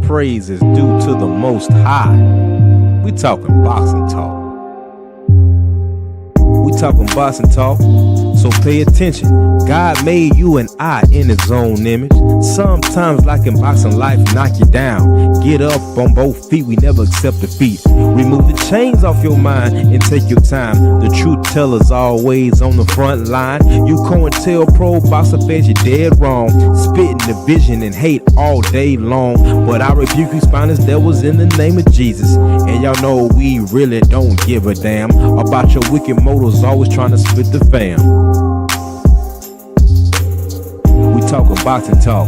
praise is due to the Most High. We talking boxing talk. We talking boxing talk, so pay attention. God made you and I in his own image. Sometimes, like in boxing, life knock you down. Get up on both feet, we never accept defeat. Remove the chains off your mind and take your time. The truth teller's always on the front line. You COINTELPRO boxer fans, you're dead wrong. Spitting division and hate all day long. But I rebuke you spineless devils in the name of Jesus. And y'all know we really don't give a damn about your wicked motives, always trying to split the fam. We talking boxing talk,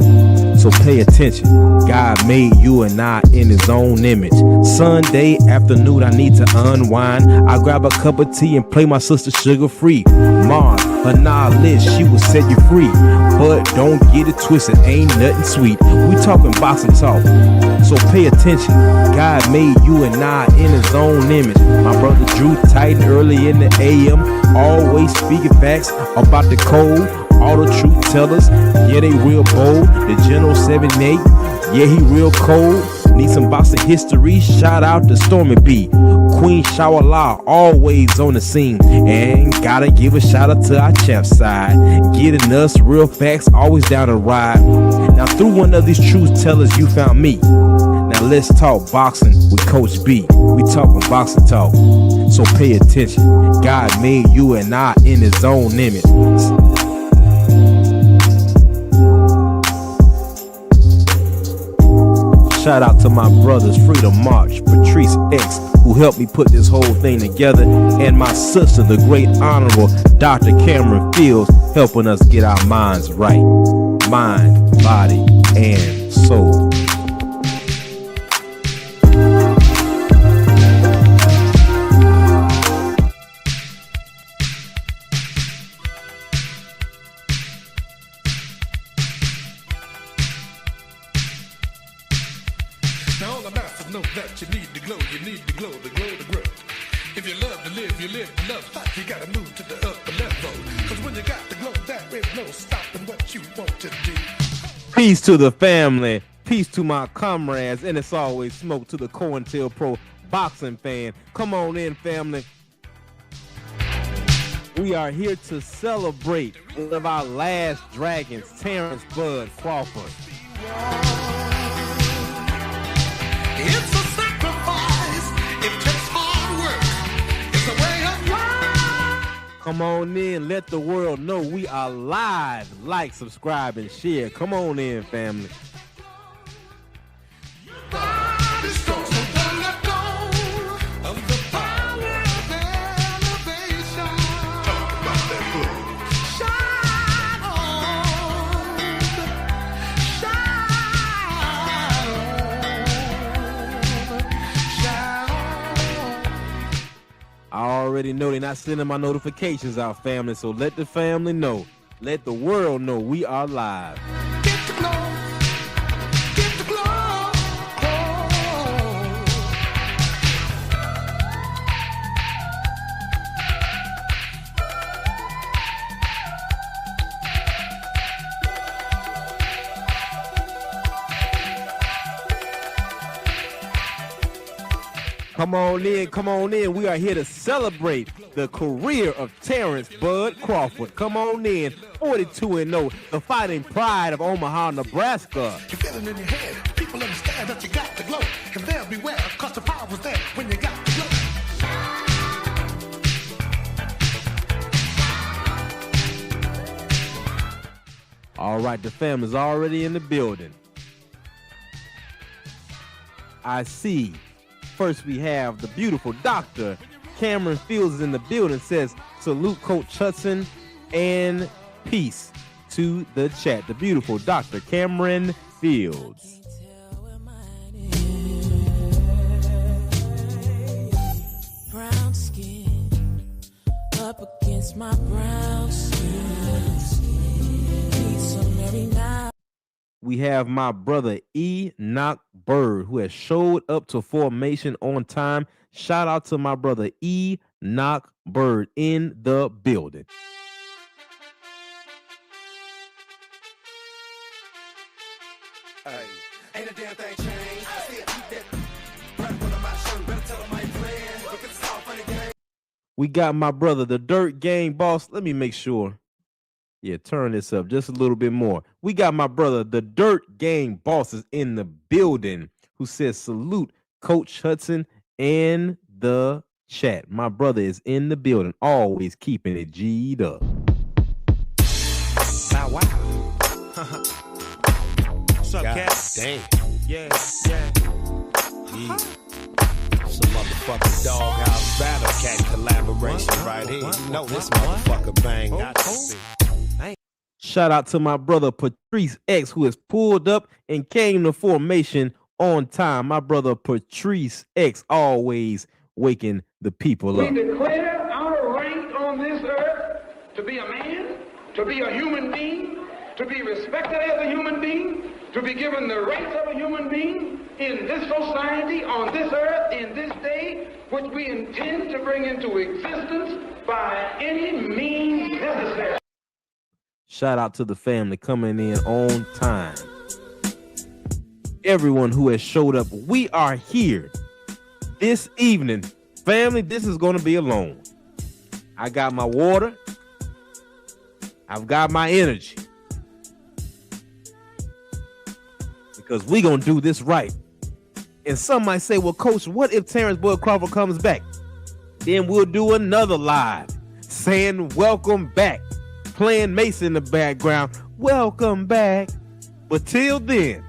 so pay attention. God made you and I in his own image. Sunday afternoon, I need to unwind. I grab a cup of tea and play my sister Sugar Free. Mars, her knowledge, she will set you free. But don't get it twisted, ain't nothing sweet. We talking boxing talk, so pay attention. God made you and I in his own image. My brother Drew Titan early in the AM, always speaking facts about the code. All the truth tellers, yeah, they real bold. The General 78, yeah, he real cold. Need some boxing history, shout out to Stormy B. Queen Shawala, always on the scene. And gotta give a shout out to our champ side. Getting us real facts, always down to ride. Now through one of these truth tellers, you found me. Now let's talk boxing with Coach B. We talking boxing talk, so pay attention. God made you and I in his own image. Shout out to my brothers Freedom March, Patrice X, who helped me put this whole thing together, and my sister, the great honorable Dr. Cameron Fields, helping us get our minds right. Mind, body, and soul. Know that you need to glow, you need to glow, the grow. If you love to live, you live to love hot, you gotta move to the upper level. Cause when you got the glow, there is no stopping what you want to do. Peace to the family, peace to my comrades, and it's always smoke to the COINTELPRO boxing fan. Come on in, family. We are here to celebrate one of our last dragons, Terrance "Bud" Crawford. It's a sacrifice. It takes hard work. It's a way of life. Come on in. Let the world know we are live. Like, subscribe, and share. Come on in, family. I already know they're not sending my notifications out, family, so let the family know. Let the world know we are live. Get the glow. Get the glow. Come on in. We are here to celebrate the career of Terrance "Bud" Crawford. Come on in. 42-0, the fighting pride of Omaha, Nebraska. You feel it in your head. People understand that you got the glow. And they'll beware, cause the power was there when you got the glow. All right, the fam is already in the building. I see. First, we have the beautiful Dr. Cameron Fields is in the building. Says, salute Coach Hudson and peace to the chat. The beautiful Dr. Cameron Fields. Brown skin up against my brown skin. Need some Mary now. We have my brother Enoch Bird, who has showed up to formation on time. Shout out to my brother Enoch Bird in the building. Hey, Ain't a damn thing changed. I still keep that breath on my shirt. Better tell them I ain't playing. Look at the soft funny game. We got my brother, the Dirt Gang Boss. Let me make sure. Yeah, turn this up just a little bit more. We got my brother, the Dirt Gang Boss, is in the building, who says salute Coach Hudson and the chat. My brother is in the building, always keeping it G'd up. Wow, wow. What's up, Cat? Damn. Yeah. Some motherfucking Doghouse Battle Cat collaboration right here. You know this motherfucker bang. Got to be. Shout out to my brother Patrice X, who has pulled up and came to formation on time. My brother Patrice X, always waking the people up. We declare our right on this earth to be a man, to be a human being, to be respected as a human being, to be given the rights of a human being in this society, on this earth, in this day, which we intend to bring into existence by any means necessary. Shout out to the family coming in on time. Everyone who has showed up, we are here this evening. Family, this is going to be alone. I got my water. I've got my energy. Because we going to do this right. And some might say, well, Coach, what if Terrance Bud Crawford comes back? Then we'll do another live saying welcome back. Playing Mason in the background. Welcome back. But till then,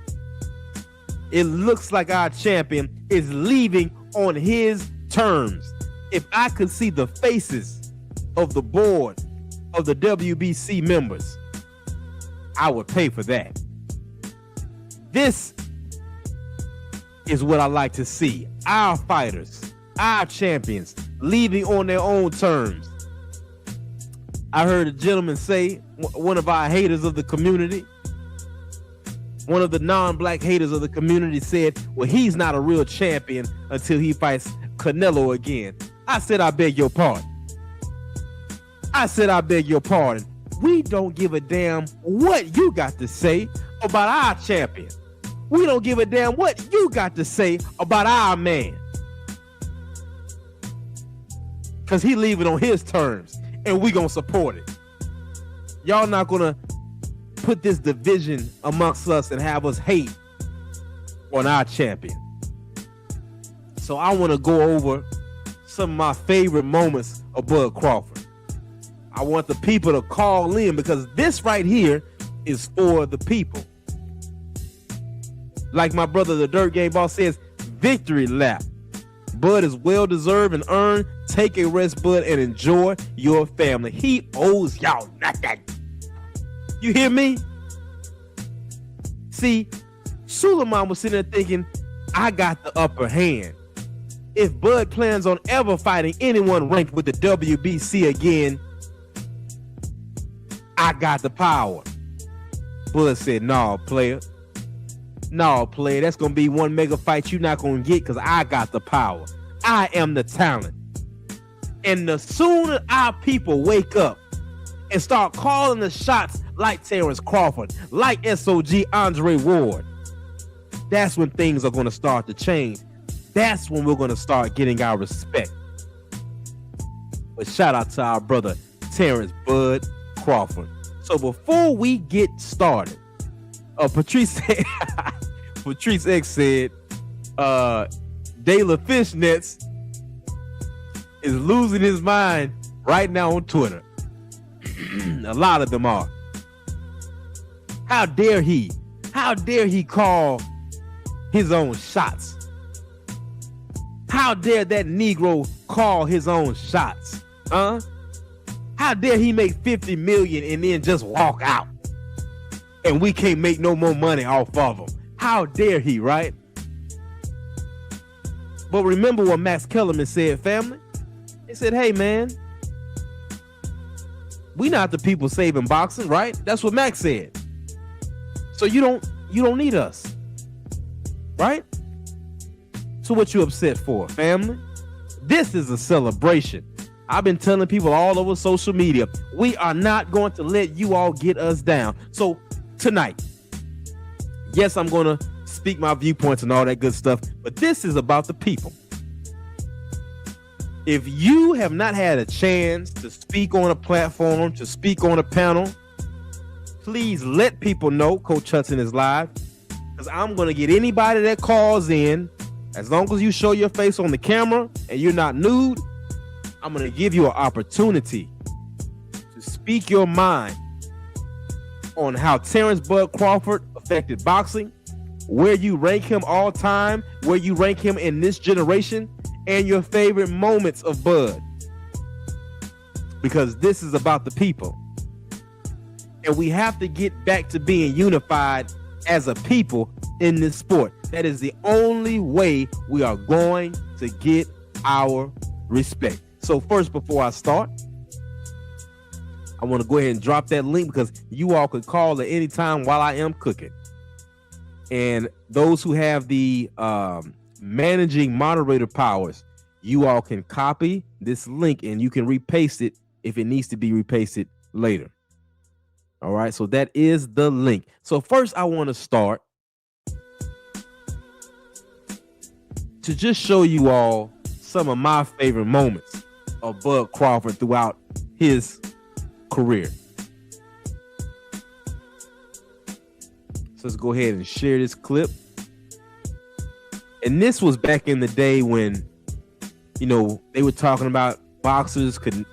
it looks like our champion is leaving on his terms. If I could see the faces of the board of the WBC members, I would pay for that. This is what I like to see. Our fighters, our champions, leaving on their own terms. I heard a gentleman say, one of our haters of the community, one of the non-black haters of the community said, well, he's not a real champion until he fights Canelo again. I said, I beg your pardon. We don't give a damn what you got to say about our champion. We don't give a damn what you got to say about our man. Because he leaving on his terms. And we gonna support it. Y'all not gonna put this division amongst us and have us hate on our champion. So I want to go over some of my favorite moments of Bud Crawford. I want the people to call in because this right here is for the people. Like my brother, the Dirt Gang Boss, says, victory lap. Bud is well-deserved and earned. Take a rest, Bud, and enjoy your family. He owes y'all nothing. You hear me? See, Suleiman was sitting there thinking, I got the upper hand. If Bud plans on ever fighting anyone ranked with the WBC again, I got the power. Bud said, no, player. No, player, that's going to be one mega fight you're not going to get because I got the power. I am the talent. And the sooner our people wake up and start calling the shots like Terrance Crawford, like SOG Andre Ward, that's when things are going to start to change. That's when we're going to start getting our respect. But shout out to our brother, Terrance Bud Crawford. So before we get started, Patrice X said, De La Fishnets is losing his mind right now on Twitter. A lot of them are. How dare he? How dare he call his own shots? How dare that Negro call his own shots? Huh? How dare he make 50 million and then just walk out? And we can't make no more money off of him. How dare he, right? But remember what Max Kellerman said, family? He said, hey, man, we not the people saving boxing, right? That's what Max said. So you don't need us, right? So what you upset for, family? This is a celebration. I've been telling people all over social media, we are not going to let you all get us down. So tonight, yes, I'm going to speak my viewpoints and all that good stuff, but this is about the people. If you have not had a chance to speak on a platform, to speak on a panel, please let people know Coach Hudson is live, because I'm going to get anybody that calls in, as long as you show your face on the camera and you're not nude, I'm going to give you an opportunity to speak your mind on how Terrance Bud Crawford affected boxing, where you rank him all time, where you rank him in this generation, and your favorite moments of Bud. Because this is about the people. And we have to get back to being unified as a people in this sport. That is the only way we are going to get our respect. So first, before I start, I want to go ahead and drop that link, because you all can call at any time while I am cooking. And those who have the managing moderator powers, you all can copy this link and you can repaste it if it needs to be repasted later. All right, so that is the link. So first, I want to start to just show you all some of my favorite moments of Bud Crawford throughout his career. So let's go ahead and share this clip. And this was back in the day when, you know, they were talking about boxers could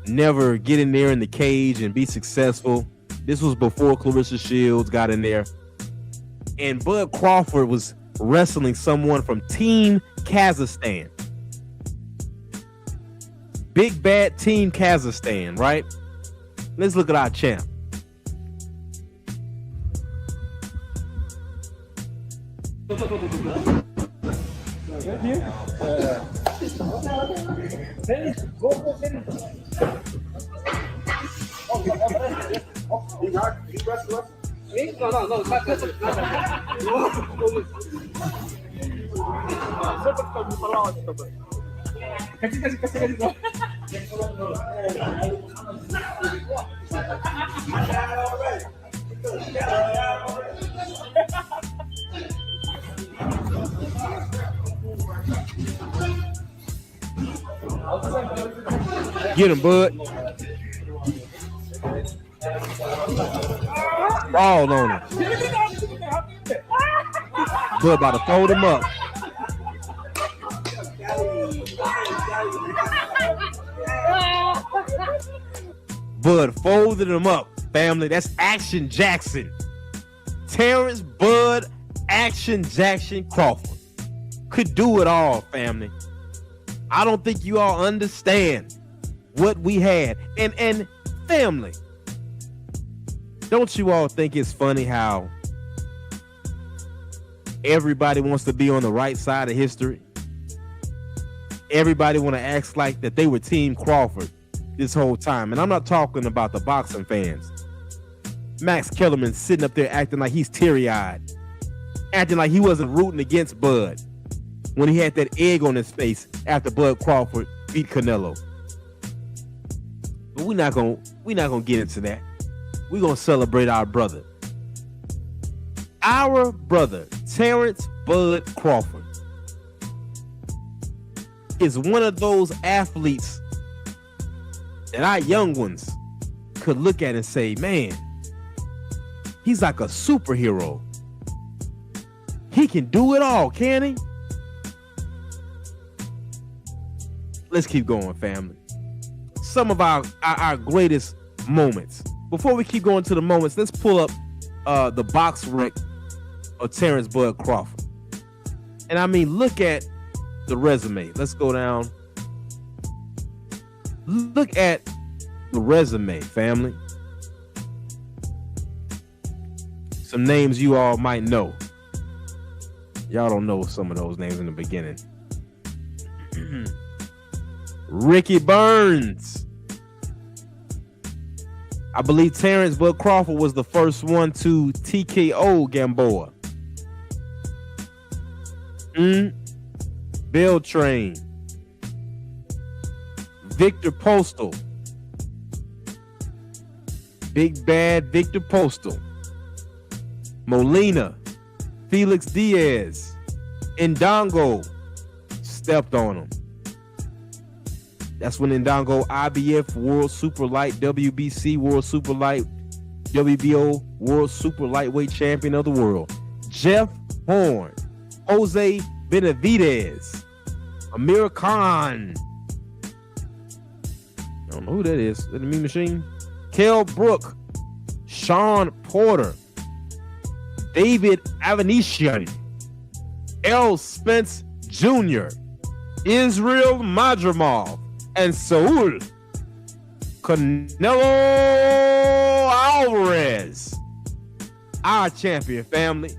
never get in there in the cage and be successful. This was before Clarissa Shields got in there. And Bud Crawford was wrestling someone from Team Kazakhstan. Big bad Team Kazakhstan, right? Let's look at our champ. Get him, Bud. Ball on him. Bud about to fold him up. Bud folded him up, family. That's Action Jackson. Terrance Bud Action Jackson Crawford could do it all, family. I don't think you all understand what we had. And family, don't you all think it's funny how everybody wants to be on the right side of history? Everybody want to act like that they were Team Crawford this whole time. And I'm not talking about the boxing fans. Max Kellerman sitting up there acting like he's teary-eyed, acting like he wasn't rooting against Bud when he had that egg on his face after Bud Crawford beat Canelo. But we're not gonna get into that. We're gonna celebrate our brother. Our brother, Terrance Bud Crawford, is one of those athletes that our young ones could look at and say, man, he's like a superhero. He can do it all, can he? Let's keep going, family. Some of our greatest moments. Before we keep going to the moments, let's pull up the box rec of Terrance Bud Crawford. And I mean, look at the resume. Let's go down. Look at the resume, family. Some names you all might know. Y'all don't know some of those names in the beginning. Ricky Burns. I believe Terrance Bud Crawford was the first one to TKO Gamboa. Beltrain. Victor Postal. Big bad Victor Postal. Molina. Felix Diaz. Ndongo stepped on him. That's when Ndongo IBF World Super Light, WBC World Super Light, WBO World Super Lightweight Champion of the World. Jeff Horn, Jose Benavidez, Amir Khan. I don't know who that is. Is that the Mean Machine? Kell Brook, Sean Porter, David Avanesian, L. Spence Jr., Israel Madrimov, and Saul Canelo Alvarez. Our champion, family.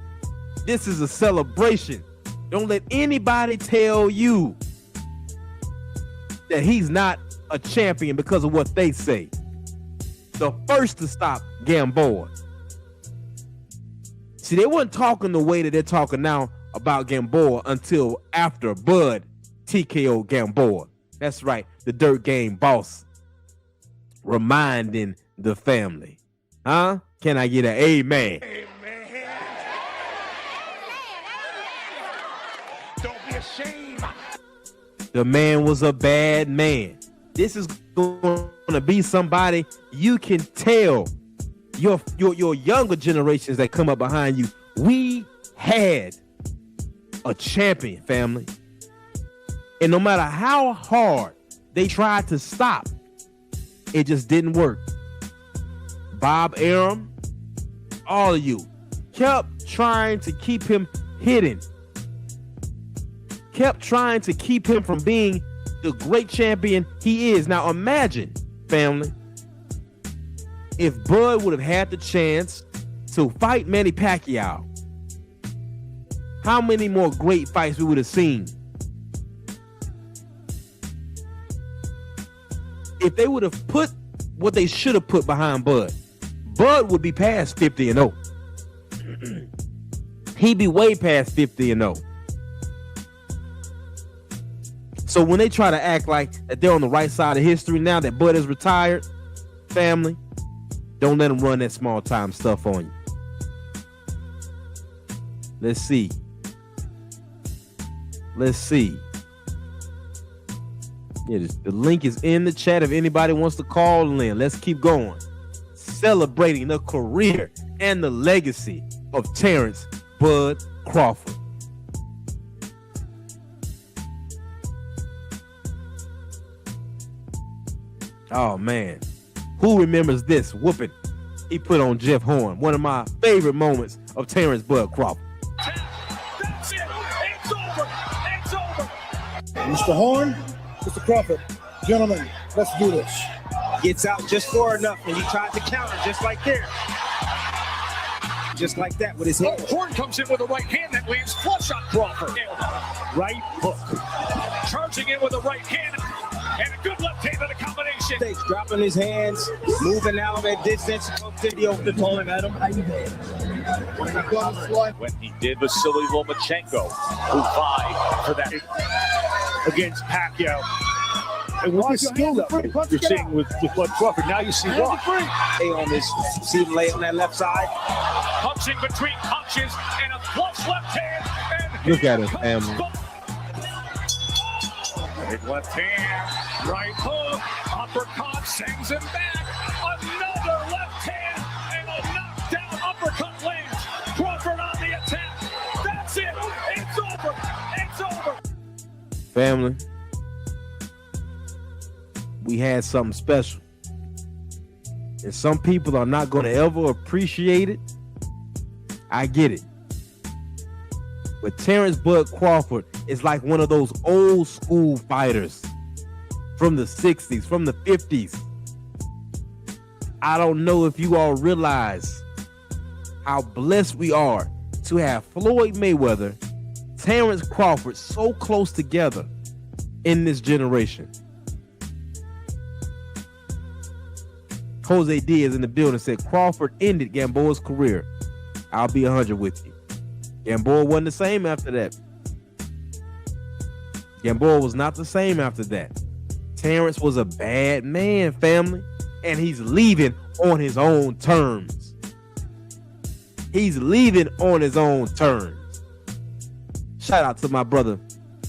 This is a celebration. Don't let anybody tell you that he's not a champion because of what they say. The first to stop Gamboa. See, they weren't talking the way that they're talking now about Gamboa until after Bud TKO Gamboa. That's right, the Dirt Game boss reminding the family. Huh? Can I get an amen? Amen. Don't be ashamed. The man was a bad man. This is going to be somebody you can tell your younger generations that come up behind you. We had a champion, family. And no matter how hard they tried to stop, it just didn't work. Bob Arum, all of you, kept trying to keep him hidden. Kept trying to keep him from being the great champion he is. Now imagine, family, if Bud would have had the chance to fight Manny Pacquiao, how many more great fights we would have seen? If they would have put what they should have put behind Bud, Bud would be past 50-0. He'd be way past 50-0. So when they try to act like that they're on the right side of history now that Bud is retired, family, don't let them run that small time stuff on you. Let's see. Yeah, the link is in the chat if anybody wants to call in. Let's keep going. Celebrating the career and the legacy of Terrance Bud Crawford. Oh, man. Who remembers this whooping he put on Jeff Horn? One of my favorite moments of Terrance Bud Crawford. That's it. It's over. It's over. Mr. Horn, Mr. Crawford, gentlemen, let's do this. Gets out just far enough, and he tried to counter just like there. Just like that with his head. Horn comes in with a right hand that lands flush on Crawford. Right hook. Charging in with a right hand and a good left hand in a combination. He's dropping his hands, moving out at distance. Video the time at him. When he did Vasily Lomachenko, who vied for that against Pacquiao. And with this skill up, you're seeing with Bud Crawford, now you see why. Lay on this, see him lay on that left side. Punching between punches and a flush left hand. And Look at it, family. Big left hand, right hook, uppercut, sends him back. Another left hand and a knockdown uppercut lands. Crawford on the attack. That's it. It's over. It's over. Family, we had something special. And some people are not going to ever appreciate it. I get it. But Terrance Bud Crawford is like one of those old school fighters from the 60s, from the 50s. I don't know if you all realize how blessed we are to have Floyd Mayweather, Terrance Crawford so close together in this generation. Jose Diaz in the building said Crawford ended Gamboa's career. I'll be 100 with you. Gamboa wasn't the same after that. Gamboa was not the same after that. Terrance was a bad man, family, and he's leaving on his own terms. He's leaving on his own terms. Shout out to my brother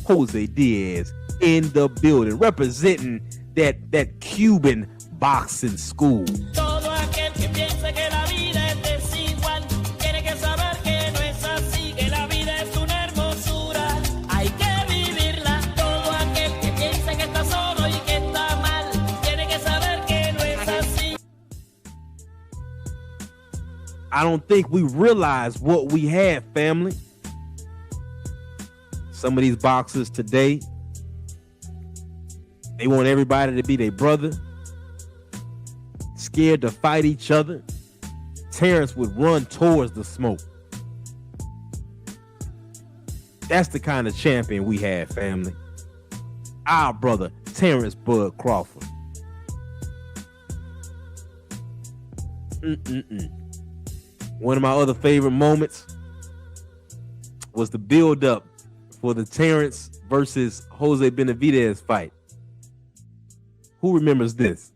Jose Diaz in the building, representing that Cuban boxing school. Todo aquel que piensa que la vida es desigual tiene que saber que no es así, que la vida es una hermosura, hay que vivirla. Todo aquel que piensa que está solo y que está mal tiene que saber que no es así. I don't think we realize what we have, family. Some of these boxers today, they want everybody to be their brother, scared to fight each other. Terrance would run towards the smoke. That's the kind of champion we have, family. Our brother, Terrance Bud Crawford. One of my other favorite moments was the build-up for the Terrance versus Jose Benavidez fight. Who remembers this?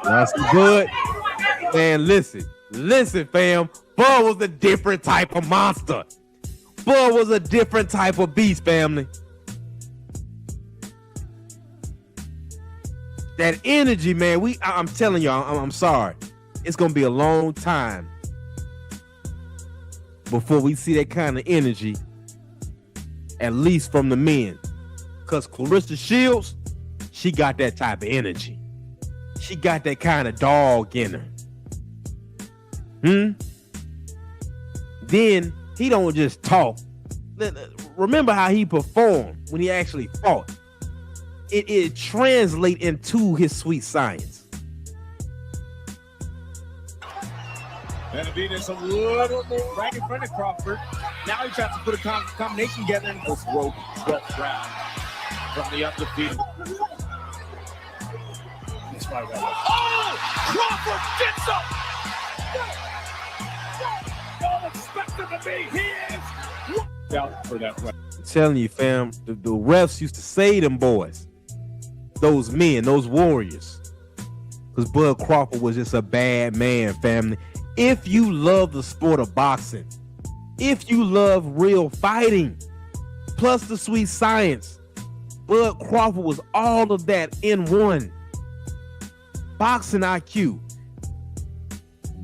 That's good. Man, listen, fam. Bud was a different type of monster. Bud was a different type of beast, family. That energy, man, I'm telling y'all, I'm sorry. It's going to be a long time before we see that kind of energy, at least from the men. Because Clarissa Shields, she got that type of energy. She got that kind of dog in her. Then he don't just talk. Remember how he performed when he actually fought. It translates into his sweet science. Benavidez a little more right in front of Crawford. Now he tries to put a combination together and goes rope 12th round from the undefeated. Oh! Crawford gets up! Don't expect him to be. He is out for that one. I'm telling you, fam, the refs used to say them boys, those men, those warriors, because Bud Crawford was just a bad man, family. If you love the sport of boxing, if you love real fighting, plus the sweet science, Bud Crawford was all of that in one. Boxing IQ.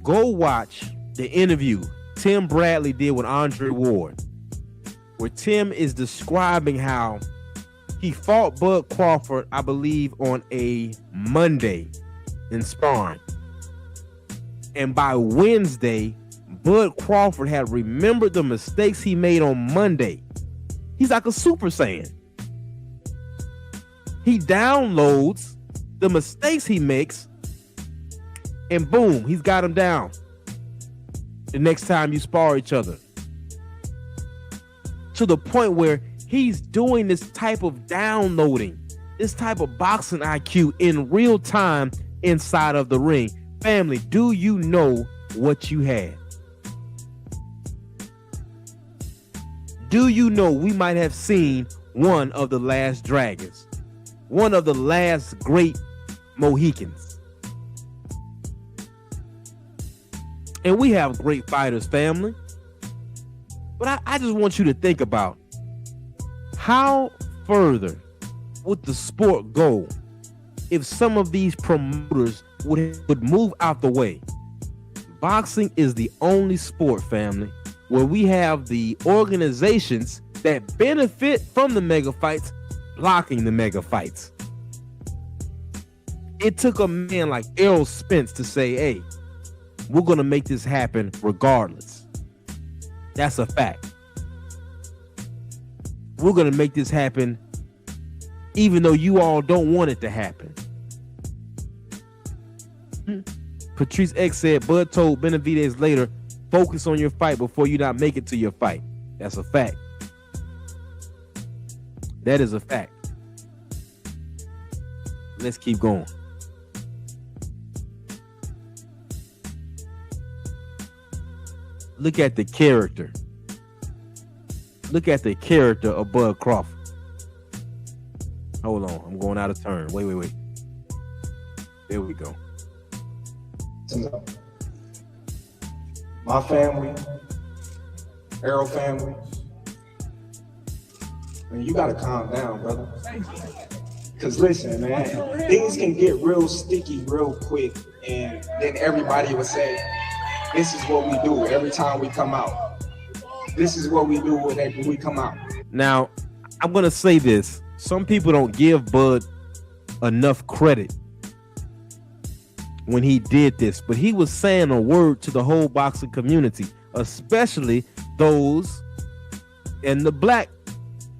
Go watch the interview Tim Bradley did with Andre Ward, where Tim is describing how he fought Bud Crawford, I believe, on a Monday in sparring. And by Wednesday, Bud Crawford had remembered the mistakes he made on Monday. He's like a Super Saiyan. He downloads the mistakes he makes, and boom, he's got him down. The next time you spar each other. To the point where he's doing this type of downloading, this type of boxing IQ in real time inside of the ring. Family, do you know what you have? Do you know we might have seen one of the last dragons? One of the last great Mohicans. And we have great fighters, family. But I just want you to think about how further would the sport go if some of these promoters would move out the way. Boxing is the only sport, family, where we have the organizations that benefit from the mega fights blocking the mega fights. It took a man like Errol Spence to say, hey, we're going to make this happen regardless. That's a fact. We're going to make this happen even though you all don't want it to happen. Patrice X said, Bud told Benavidez later, focus on your fight before you not make it to your fight. That's a fact. That is a fact. Let's keep going. Look at the character. Look at the character of Bud Crawford. Hold on, I'm going out of turn. Wait. There we go. My family, Arrow family. Man, you gotta calm down, brother. Cause listen, man, things can get real sticky real quick, and then everybody would say, this is what we do every time we come out. This is what we do when we come out. Now, I'm gonna say this. Some people don't give Bud enough credit when he did this, but he was saying a word to the whole boxing community, especially those in the black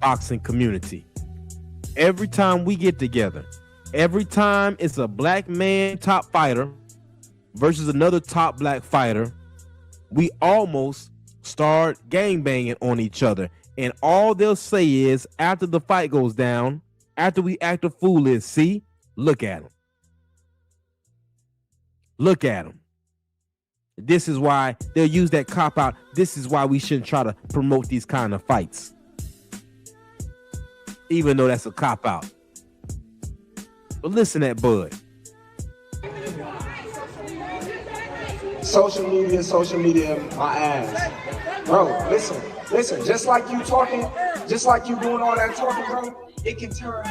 boxing community. Every time we get together, every time it's a black man top fighter versus another top black fighter, we almost start gangbanging on each other. And all they'll say is, after the fight goes down, after we act a fool, is, see, look at him. Look at him. This is why they'll use that cop out. This is why we shouldn't try to promote these kind of fights, even though that's a cop out. But listen at Bud. Social media, my ass. Bro, listen, just like you talking, just like you doing all that talking, bro, it can turn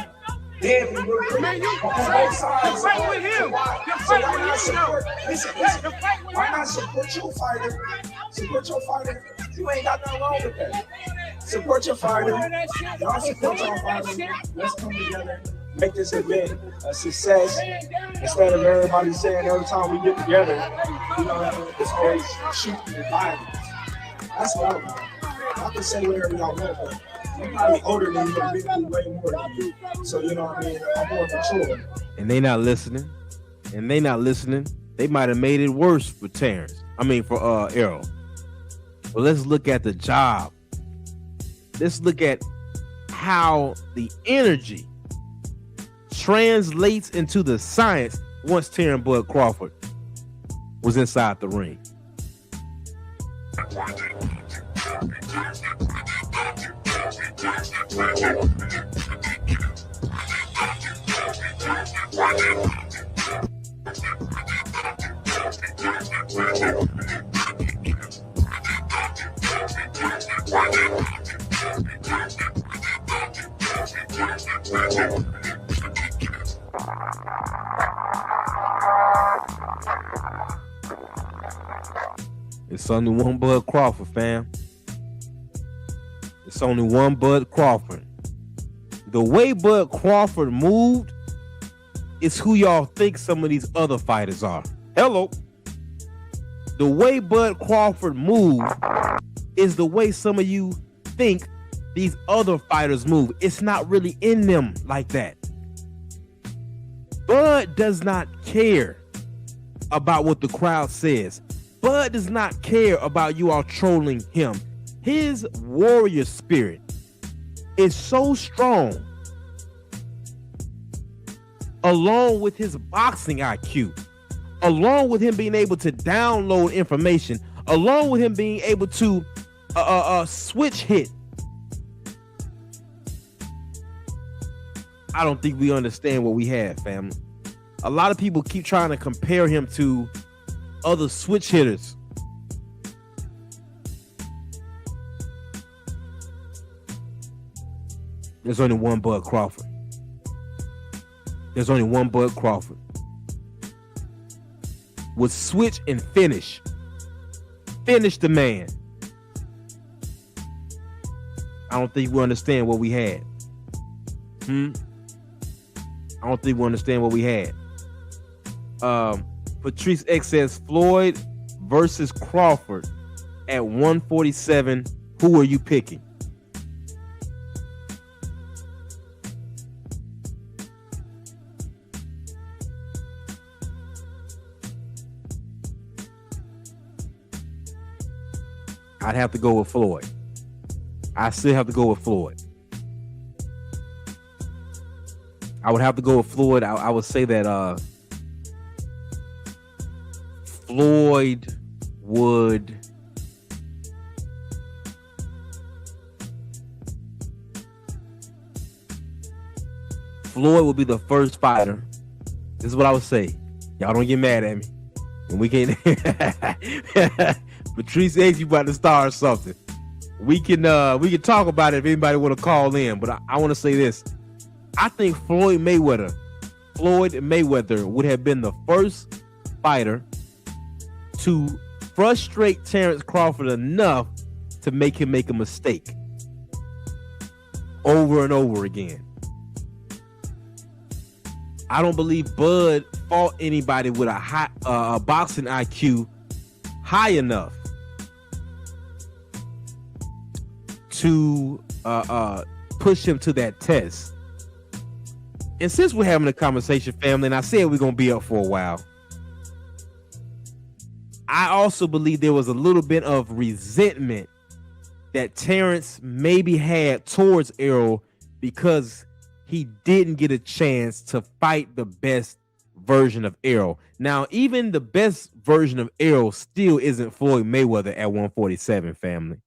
deadly real quick on both sides. So why not support, listen, why not support your fighter? Support your fighter. You ain't got nothing wrong with that. Support your fighter. Y'all support your fighter. Let's come together. Make this event a success instead of everybody saying every time we get together, you know, it's always shooting and violence. That's what I want. I can say whatever y'all want, but I'm probably older than you, been through way more than you. So, you know what I mean? I'm more mature. And they not listening. They might have made it worse for Errol. But let's look at the job. Let's look at how the energy translates into the science once Terrance Bud Crawford was inside the ring. It's only one Bud Crawford, fam. It's only one Bud Crawford. The way Bud Crawford moved is who y'all think some of these other fighters are. Hello. The way Bud Crawford moved is the way some of you think these other fighters move. It's not really in them like that. Bud does not care about what the crowd says. Bud does not care about you all trolling him. His warrior spirit is so strong, along with his boxing IQ, along with him being able to download information, along with him being able to switch hit. I don't think we understand what we have, family. A lot of people keep trying to compare him to other switch hitters. There's only one Bud Crawford. There's only one Bud Crawford. Would switch and finish. Finish the man. I don't think we understand what we had. I don't think we understand what we had. Patrice X says Floyd versus Crawford at 147. Who are you picking? I'd have to go with Floyd. I still have to go with Floyd. I would have to go with Floyd. I would say that Floyd would be the first fighter. This is what I would say. Y'all don't get mad at me. And we can't Patrice X, you about to start something. We can talk about it if anybody want to call in, but I want to say this. I think Floyd Mayweather would have been the first fighter to frustrate Terrance Crawford enough to make him make a mistake over and over again. I don't believe Bud fought anybody with a high boxing IQ high enough to push him to that test. And since we're having a conversation, family, and I said we're going to be up for a while, I also believe there was a little bit of resentment that Terrance maybe had towards Errol because he didn't get a chance to fight the best version of Errol. Now, even the best version of Errol still isn't Floyd Mayweather at 147, family.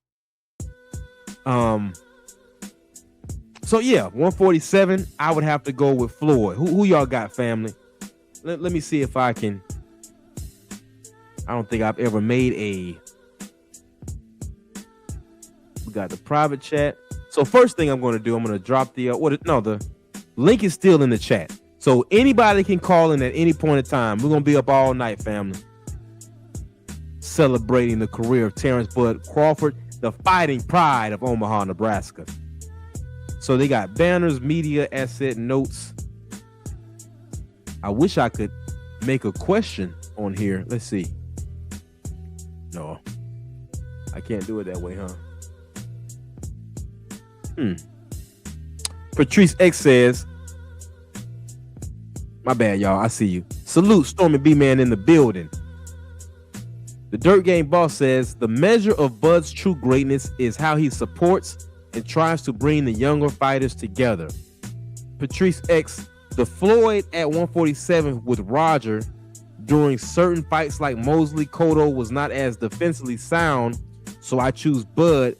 So yeah, 147, I would have to go with Floyd. Who y'all got, family? Let me see if I can. I don't think I've ever made a. We got the private chat. So first thing I'm going to do, I'm going to drop the the link is still in the chat. So anybody can call in at any point in time. We're going to be up all night, family, celebrating the career of Terrance Bud Crawford, the fighting pride of Omaha, Nebraska. So they got banners, media, asset, notes. I wish I could make a question on here. Let's see. No, I can't do it that way, huh? Patrice X says, my bad, y'all. I see you. Salute, Stormy B-Man in the building. The Dirt Game Boss says, the measure of Bud's true greatness is how he supports and tries to bring the younger fighters together. Patrice X, the Floyd at 147 with Roger during certain fights like Mosley Cotto was not as defensively sound, so I choose Bud.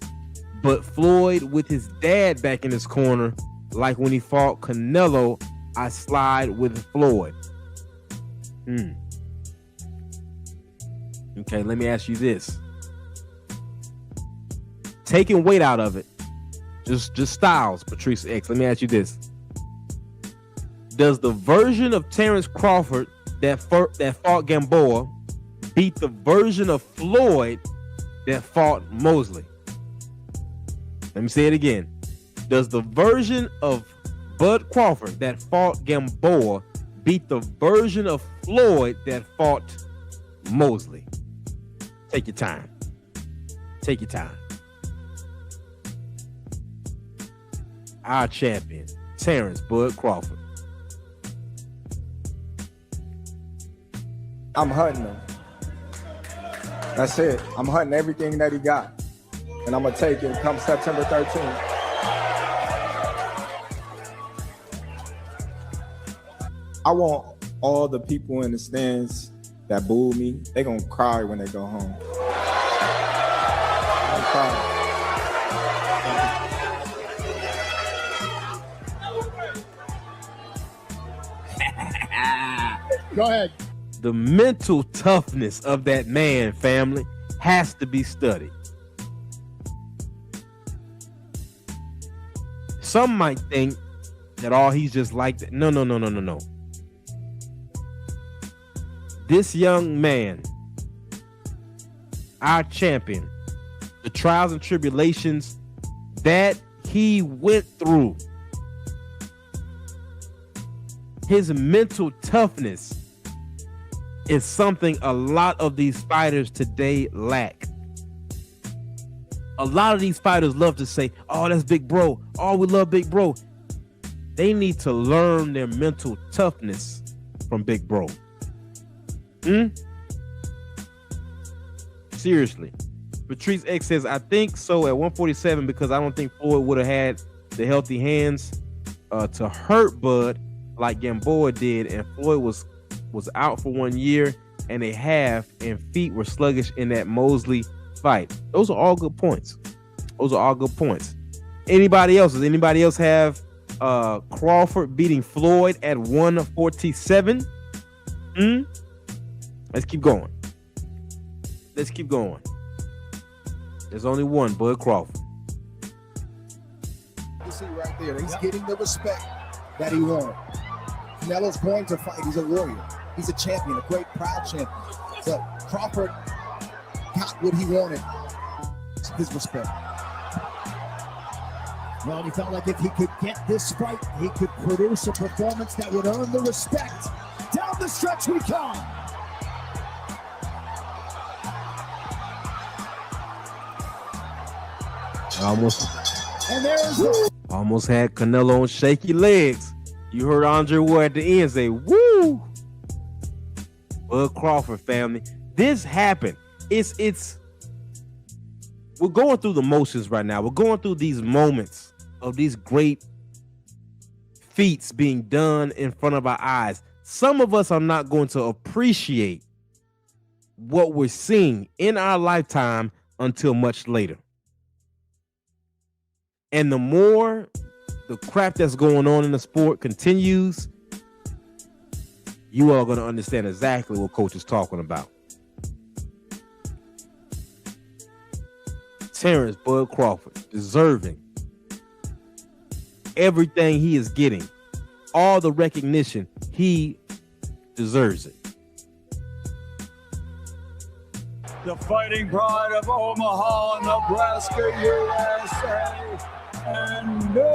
But Floyd with his dad back in his corner, like when he fought Canelo, I slide with Floyd. Okay, let me ask you this. Taking weight out of it, just styles, Patrice X. Let me ask you this. Does the version of Terrance Crawford that fought Gamboa beat the version of Floyd that fought Mosley? Let me say it again. Does the version of Bud Crawford that fought Gamboa beat the version of Floyd that fought Mosley? Take your time. Take your time. Our champion, Terrance Bud Crawford. I'm hunting him. That's it. I'm hunting everything that he got. And I'm going to take it come September 13th. I want all the people in the stands that booed me, they're going to cry when they go home. I'm crying. Go ahead. The mental toughness of that man, family, has to be studied. Some might think that he's just like that. No. This young man, our champion, the trials and tribulations that he went through, his mental toughness is something a lot of these fighters today lack. A lot of these fighters love to say, oh, that's Big Bro. Oh, we love Big Bro. They need to learn their mental toughness from Big Bro. Seriously. Patrice X says, I think so at 147 because I don't think Floyd would have had the healthy hands to hurt Bud like Gamboa did, and Floyd was out for 1 year and a half, and feet were sluggish in that Mosley fight. Those are all good points. Anybody else? Does anybody else have Crawford beating Floyd at 147? Let's keep going. There's only one, Bud Crawford. You see right there, he's getting the respect that he wanted. Canelo's going to fight. He's a warrior. He's a champion, a great, proud champion. But Crawford got what he wanted. His respect. Well, he felt like if he could get this fight, he could produce a performance that would earn the respect. Down the stretch we come. Almost had Canelo on shaky legs. You heard Andre Ward at the end say, woo! Bud Crawford, family. This happened. We're going through the motions right now. We're going through these moments of these great feats being done in front of our eyes. Some of us are not going to appreciate what we're seeing in our lifetime until much later. And the more the crap that's going on in the sport continues, you are going to understand exactly what Coach is talking about. Terrance Bud Crawford, deserving everything he is getting, all the recognition, he deserves it. The Fighting Pride of Omaha, Nebraska, USA, and no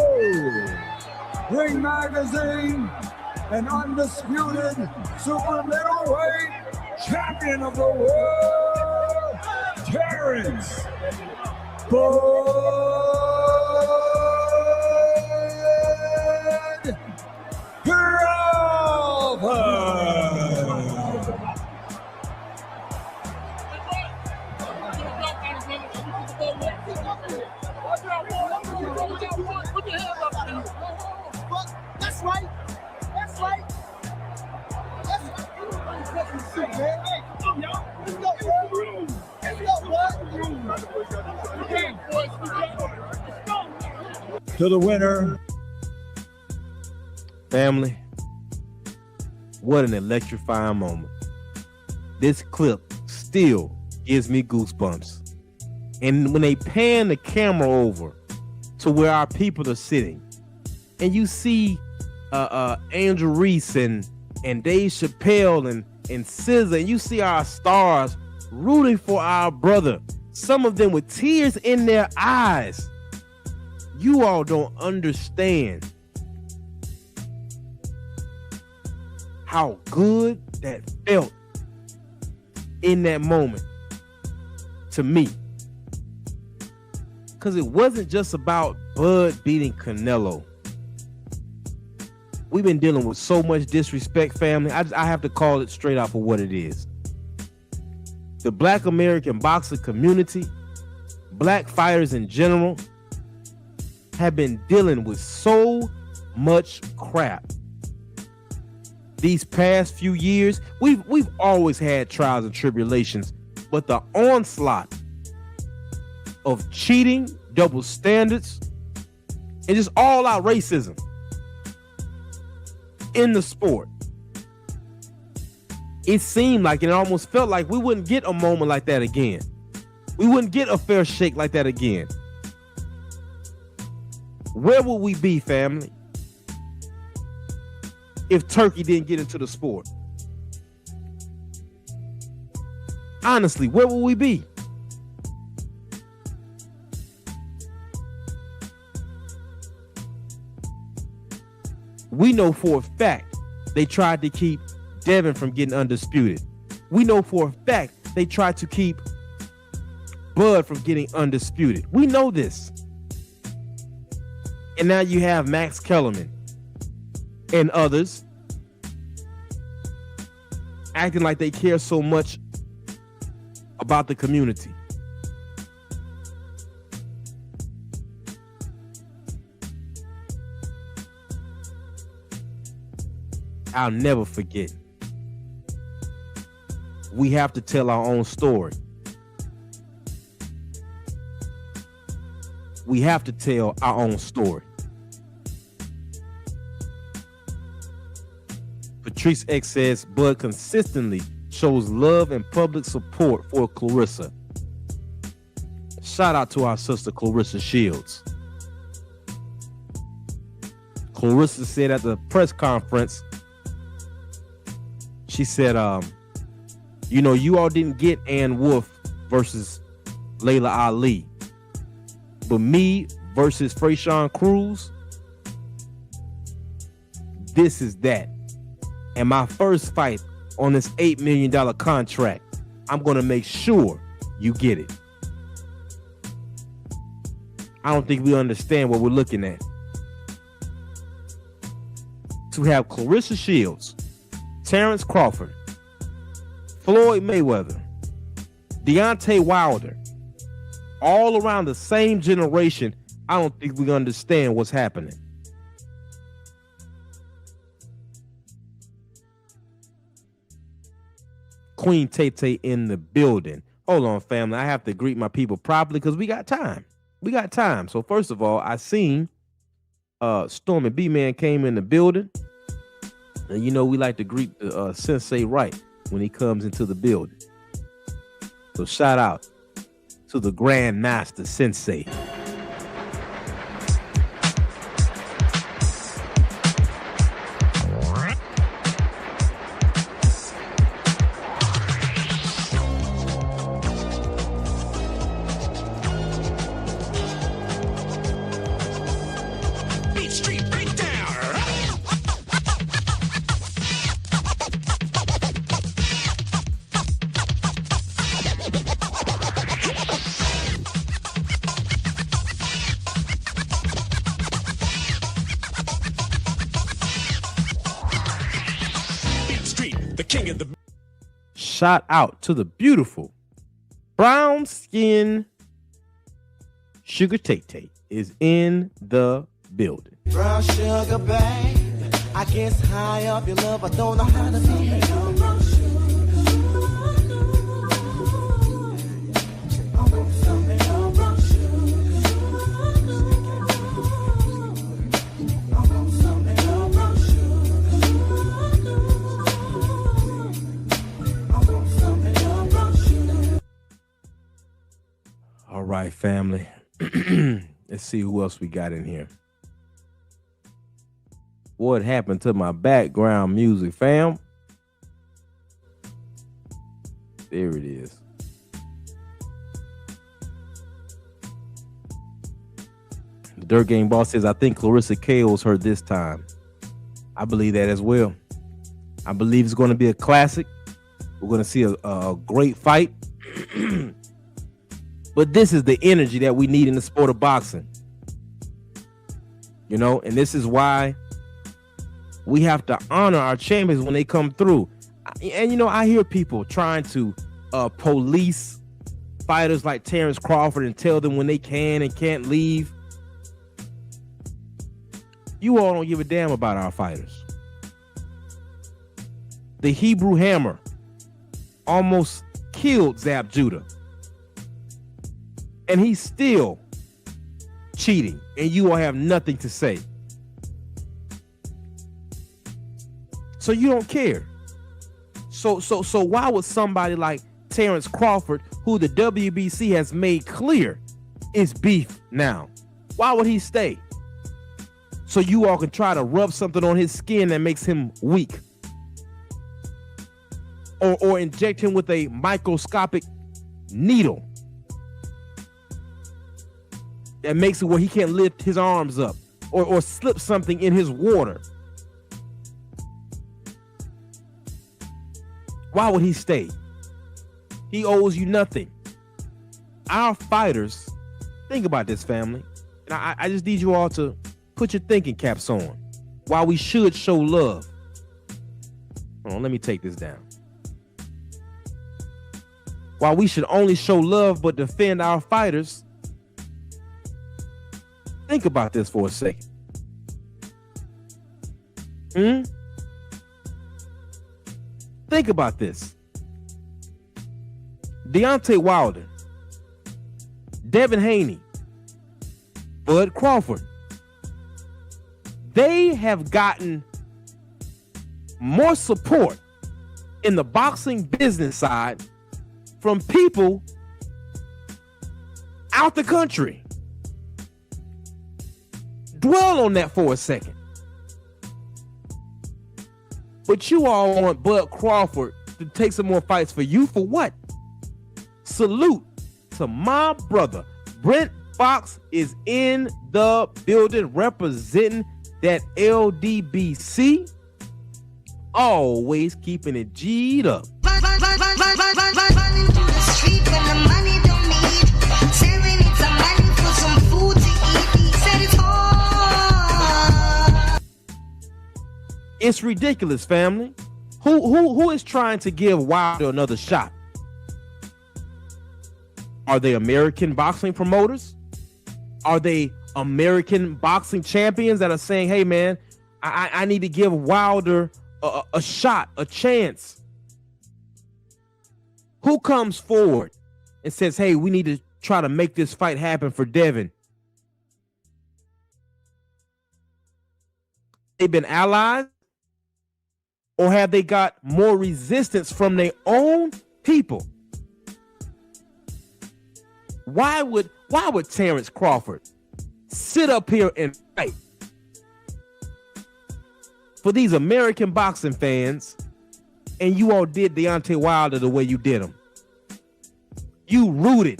Ring Magazine, an undisputed super middleweight champion of the world, Terrance Crawford. That's right. To the winner. Family, what an electrifying moment. This clip still gives me goosebumps. And when they pan the camera over to where our people are sitting, and you see Andrew Reese and Dave Chappelle and SZA, and you see our stars rooting for our brother, some of them with tears in their eyes. You all don't understand how good that felt in that moment to me. Because it wasn't just about Bud beating Canelo. We've been dealing with so much disrespect, family. I have to call it straight out for what it is. The Black American boxing community, black fighters in general, have been dealing with so much crap these past few years. We've always had trials and tribulations, but the onslaught of cheating, double standards, and just all-out racism in the sport, it seemed like, and it almost felt like we wouldn't get a moment like that again. We wouldn't get a fair shake like that again. Where would we be, family, if Turkey didn't get into the sport? Honestly, where would we be? We know for a fact they tried to keep Devin from getting undisputed. We know for a fact they tried to keep Bud from getting undisputed. We know this. And now you have Max Kellerman and others acting like they care so much about the community. I'll never forget. We have to tell our own story. We have to tell our own story. Patrice X says, Bud consistently shows love and public support for Clarissa. Shout out to our sister Clarissa Shields. Clarissa said at the press conference, she said, you know, you all didn't get Ann Wolfe versus Layla Ali. But me versus Freyshawn Cruz, this is that. And my first fight on this $8 million contract, I'm going to make sure you get it. I don't think we understand what we're looking at. To have Clarissa Shields, Terrance Crawford, Floyd Mayweather, Deontay Wilder, all around the same generation, I don't think we understand what's happening. Queen Tay in the building. Hold on, family. I have to greet my people properly because we got time. We got time. So first of all, I seen Stormy B-Man came in the building. And you know we like to greet the Sensei right when he comes into the building. So shout out to the Grand Master Sensei. Shout out to the beautiful brown skin Sugar Tay is in the building. Brown sugar, babe. I guess high up your love, I don't know how to feel. All right, family. Let's see who else we got in here. What happened to my background music, fam? There it is. The Dirt Game Boss says, I think Clarissa KO's her this time. I believe that as well. I believe it's going to be a classic. We're going to see a great fight. But this is the energy that we need in the sport of boxing. You know, and this is why we have to honor our champions when they come through. And, you know, I hear people trying to police fighters like Terrance Crawford and tell them when they can and can't leave. You all don't give a damn about our fighters. The Hebrew Hammer almost killed Zab Judah. And he's still cheating, and you all have nothing to say. So you don't care. So why would somebody like Terrance Crawford, who the WBC has made clear is beef now, why would he stay? So you all can try to rub something on his skin that makes him weak, or inject him with a microscopic needle that makes it where he can't lift his arms up, or slip something in his water. Why would he stay? He owes you nothing. Our fighters, think about this, family. And I just need you all to put your thinking caps on. Why we should show love. Hold on, let me take this down. Why we should only show love but defend our fighters. Think about this for a second. Think about this. Deontay Wilder, Devin Haney, Bud Crawford. They have gotten more support in the boxing business side from people out the country. Dwell on that for a second. But you all want Bud Crawford to take some more fights for you for what? Salute to my brother. Brent Fox is in the building representing that LDBC. Always keeping it G'd up. It's ridiculous, family. Who is trying to give Wilder another shot? Are they American boxing promoters? Are they American boxing champions that are saying, hey man, I need to give Wilder a shot, a chance? Who comes forward and says, hey, we need to try to make this fight happen for Devin? They've been allies? Or have they got more resistance from their own people? Why would Terrance Crawford sit up here and fight for these American boxing fans, and you all did Deontay Wilder the way you did him? You rooted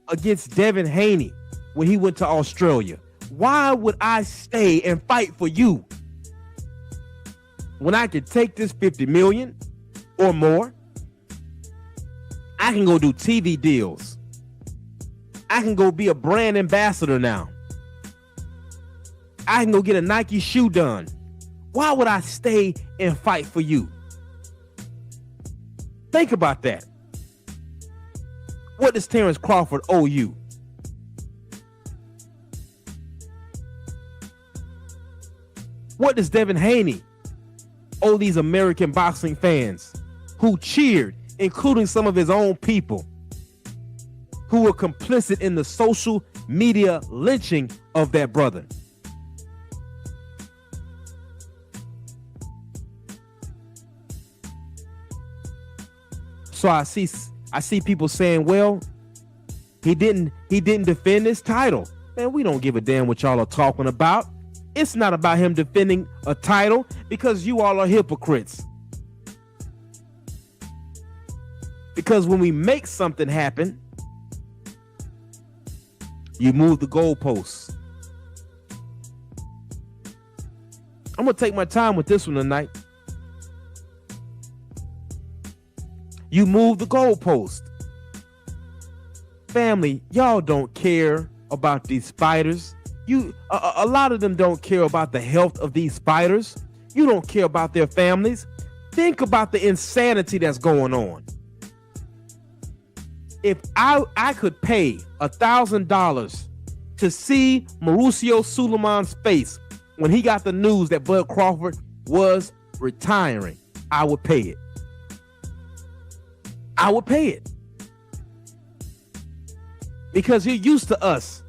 against Devin Haney when he went to Australia. Why would I stay and fight for you when I could take this 50 million or more? I can go do TV deals. I can go be a brand ambassador now. I can go get a Nike shoe done. Why would I stay and fight for you? Think about that. What does Terrance Crawford owe you? What does Devin Haney owe these American boxing fans who cheered, including some of his own people who were complicit in the social media lynching of that brother? So I see people saying, well, he didn't defend his title. Man, we don't give a damn what y'all are talking about. It's not about him defending a title because you all are hypocrites. Because when we make something happen, you move the goalposts. I'm going to take my time with this one tonight. You move the goalpost. Family, y'all don't care about these fighters. A lot of them don't care about the health of these fighters. You don't care about their families. Think about the insanity that's going on. If I could pay $1,000 to see Mauricio Sulaiman's face when he got the news that Bud Crawford was retiring, I would pay it. I would pay it. Because you're used to us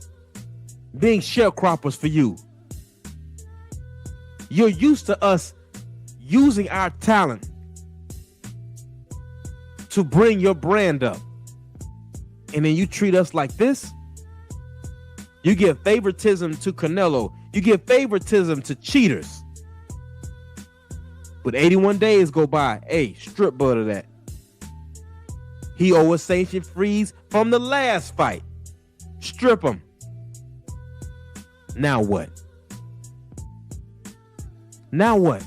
being sharecroppers for you. You're used to us using our talent to bring your brand up. And then you treat us like this? You give favoritism to Canelo. You give favoritism to cheaters. But 81 days go by. Hey, strip Bud of that. He owes a sanction freeze from the last fight. Strip him. Now what? Now what?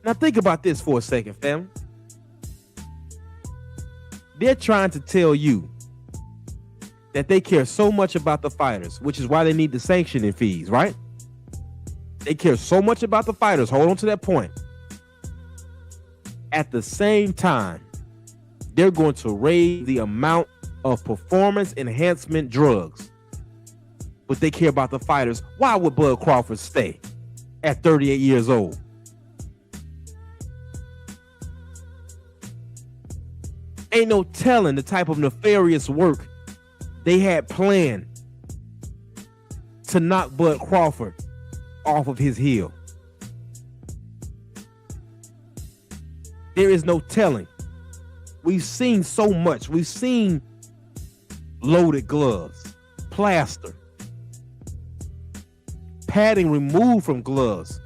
Now think about this for a second, fam. They're trying to tell you that they care so much about the fighters, which is why they need the sanctioning fees, right? They care so much about the fighters. Hold on to that point. At the same time, they're going to raise the amount of performance enhancement drugs. But they care about the fighters. Why would Bud Crawford stay at 38 years old? Ain't no telling the type of nefarious work they had planned to knock Bud Crawford off of his heel. There is no telling. We've seen so much. We've seen loaded gloves, plaster, padding removed from gloves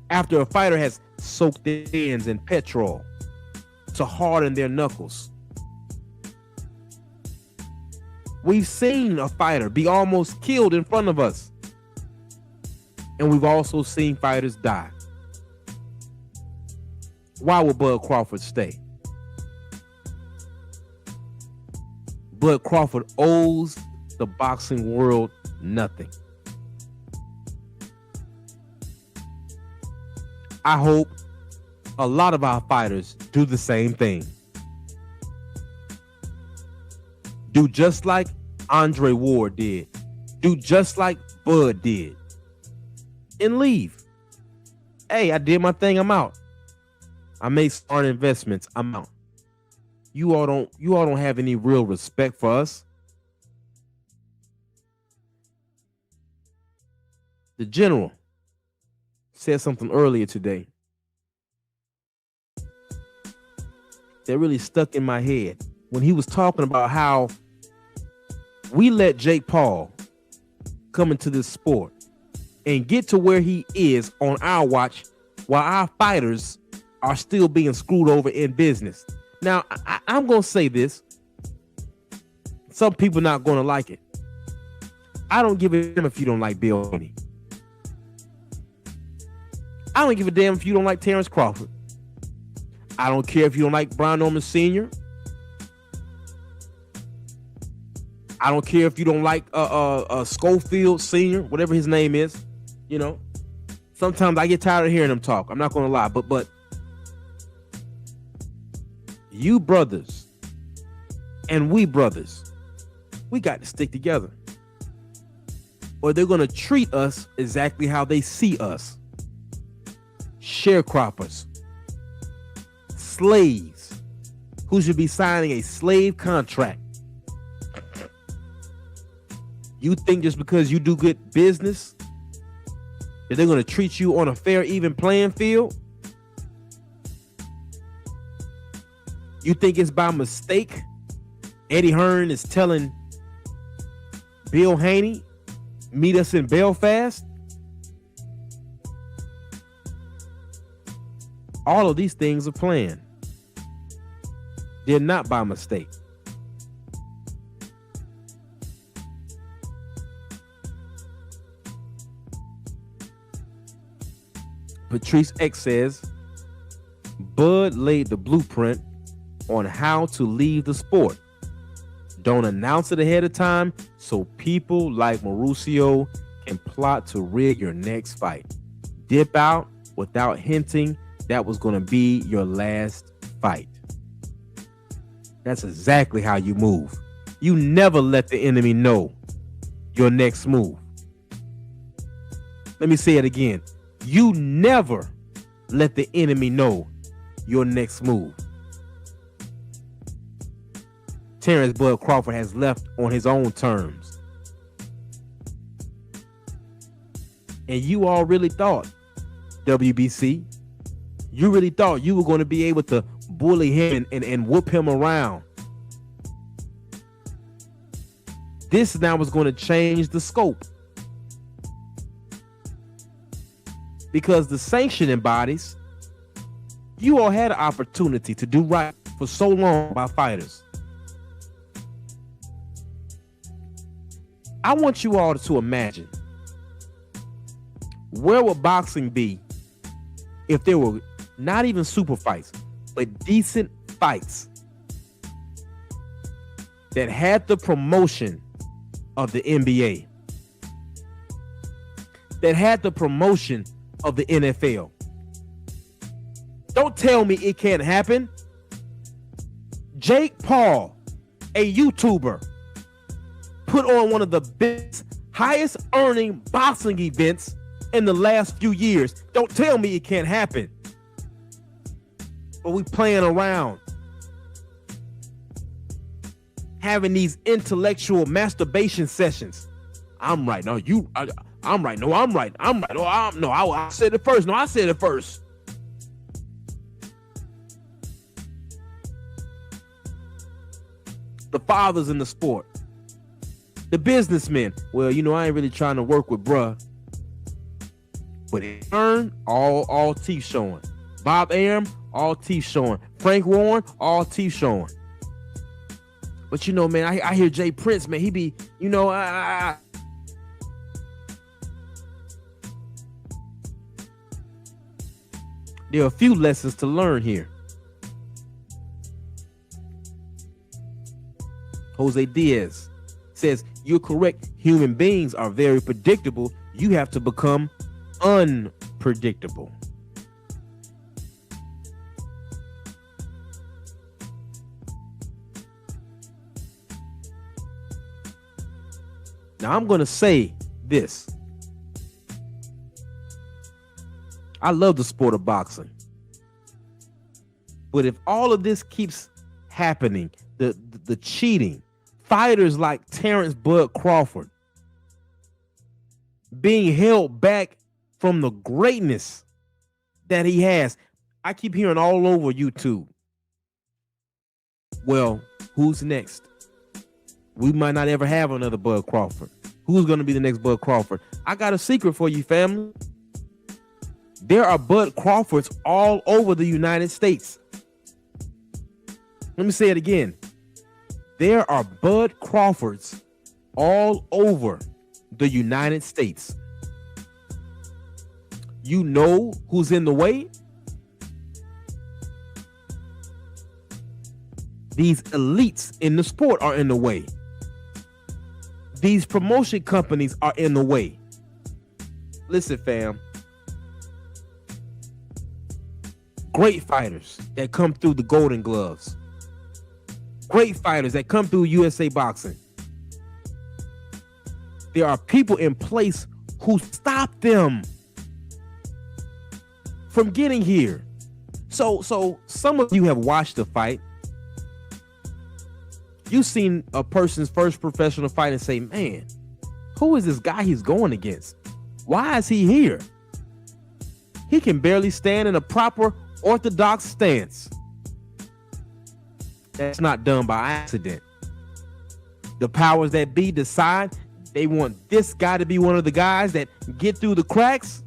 after a fighter has soaked their hands in petrol to harden their knuckles. We've seen a fighter be almost killed in front of us. And we've also seen fighters die. Why would Bud Crawford stay? Bud Crawford owes the boxing world nothing. I hope a lot of our fighters do the same thing. Do just like Andre Ward did. Do just like Bud did. And leave. Hey, I did my thing, I'm out. I made smart investments, I'm out. You all don't have any real respect for us. The general said something earlier today that really stuck in my head when he was talking about how we let Jake Paul come into this sport and get to where he is on our watch while our fighters are still being screwed over in business. Now, I'm going to say this. Some people not going to like it. I don't give a damn if you don't like Bill Haney. I don't give a damn if you don't like Terrance Crawford. I don't care if you don't like Brian Norman Sr. I don't care if you don't like Schofield Sr., whatever his name is. You know, sometimes I get tired of hearing him talk. I'm not going to lie, but you brothers and we brothers, we got to stick together, or they're going to treat us exactly how they see us. Sharecroppers, slaves who should be signing a slave contract. You think just because you do good business that they're going to treat you on a fair, even playing field? You think it's by mistake Eddie Hearn is telling Bill Haney, meet us in Belfast? All of these things are planned. They're not by mistake. Patrice X says, Bud laid the blueprint on how to leave the sport. Don't announce it ahead of time so people like Mauricio can plot to rig your next fight. Dip out without hinting that was going to be your last fight. That's exactly how you move. You never let the enemy know your next move. Let me say it again. You never let the enemy know your next move. Terrance Bud Crawford has left on his own terms. And you all really thought, WBC, you really thought you were going to be able to bully him and whoop him around. This now is going to change the scope. Because the sanctioning bodies, you all had an opportunity to do right for so long by fighters. I want you all to imagine, where would boxing be if there were not even super fights, but decent fights that had the promotion of the NBA, that had the promotion of the NFL? Don't tell me it can't happen. Jake Paul, a YouTuber, put on one of the biggest, highest earning boxing events in the last few years. Don't tell me it can't happen. But we playing around. having these intellectual masturbation sessions. I'm right. No, I'm right. No, I'm right. I'm right. I said it first. No, I said it first. The fathers in the sport. The businessmen. Well, I ain't really trying to work with bruh. But in turn, all teeth showing. Bob Arum, all teeth showing. Frank Warren, all teeth showing. But man, I hear Jay Prince, man, he be, there are a few lessons to learn here. Jose Diaz says, you're correct. Human beings are very predictable. You have to become unpredictable. Now, I'm going to say this. I love the sport of boxing. But if all of this keeps happening, the cheating, fighters like Terrance "Bud" Crawford being held back from the greatness that he has. I keep hearing all over YouTube, well, who's next? We might not ever have another Bud Crawford. Who's going to be the next Bud Crawford? I got a secret for you, family. There are Bud Crawfords all over the United States. Let me say it again. There are Bud Crawfords all over the United States. You know who's in the way? These elites in the sport are in the way. These promotion companies are in the way. Listen, fam. Great fighters that come through the Golden Gloves. Great fighters that come through USA Boxing. There are people in place who stop them from getting here. So some of you have watched the fight. You've seen a person's first professional fight and say, man, who is this guy he's going against? Why is he here? He can barely stand in a proper orthodox stance. That's not done by accident. The powers that be decide they want this guy to be one of the guys that get through the cracks.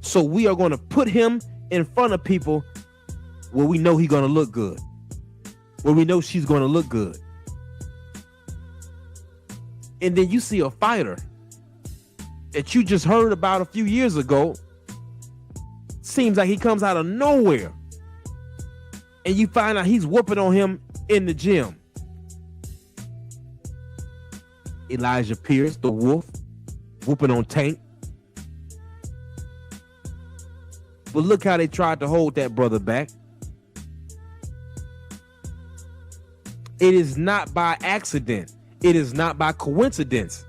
So we are going to put him in front of people where we know he's going to look good. Where we know she's going to look good. And then you see a fighter that you just heard about a few years ago. Seems like he comes out of nowhere. And you find out he's whooping on him in the gym. Elijah Pierce, the Wolf, whooping on Tank. But look how they tried to hold that brother back. It is not by accident. It is not by coincidence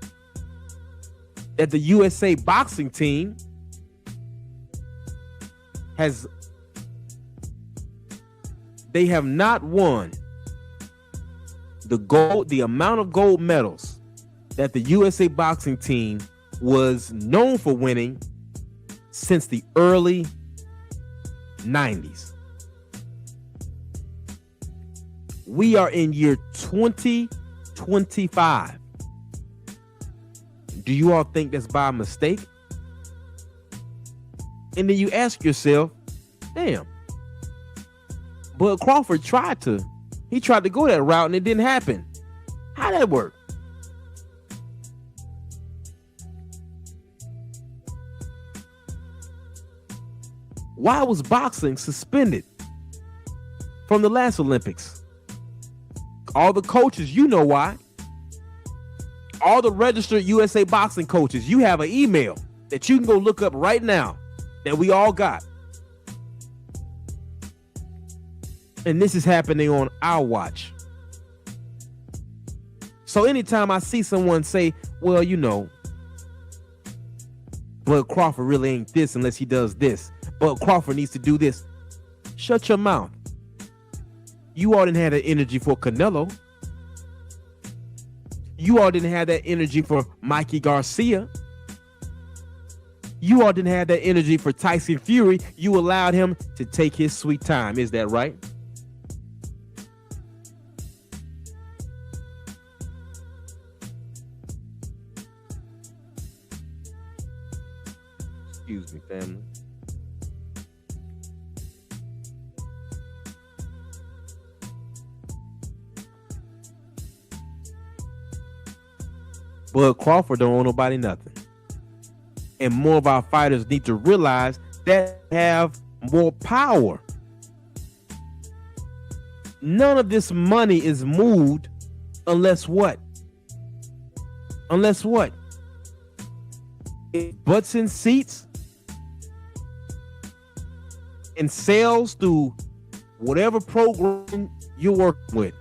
that the USA boxing team they have not won the amount of gold medals that the USA boxing team was known for winning since the early 90s. We are in year 2025. Do you all think that's by mistake? And then you ask yourself, damn, Bud Crawford tried to go that route and it didn't happen. How'd that work? Why was boxing suspended from the last Olympics? All the coaches, you know why. All the registered USA boxing coaches, you have an email that you can go look up right now that we all got. And this is happening on our watch. So anytime I see someone say, well, you know, Bud Crawford really ain't this unless he does this. Bud Crawford needs to do this. Shut your mouth. You all didn't have the energy for Canelo. You all didn't have that energy for Mikey Garcia. You all didn't have that energy for Tyson Fury. You allowed him to take his sweet time. Is that right? Excuse me, family. Bud Crawford don't owe nobody nothing. And more of our fighters need to realize that they have more power. None of this money is moved unless what? Unless what? It butts in seats and sales through whatever program you're working with.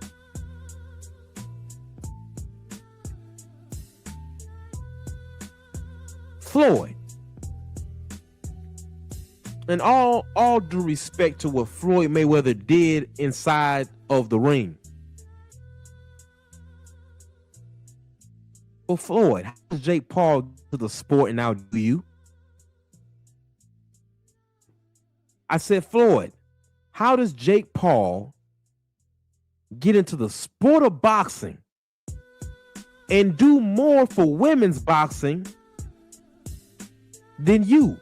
Floyd. And all due respect to what Floyd Mayweather did inside of the ring. Well, Floyd, how does Jake Paul get to the sport and outdo you? I said, Floyd, how does Jake Paul get into the sport of boxing and do more for women's boxing than you?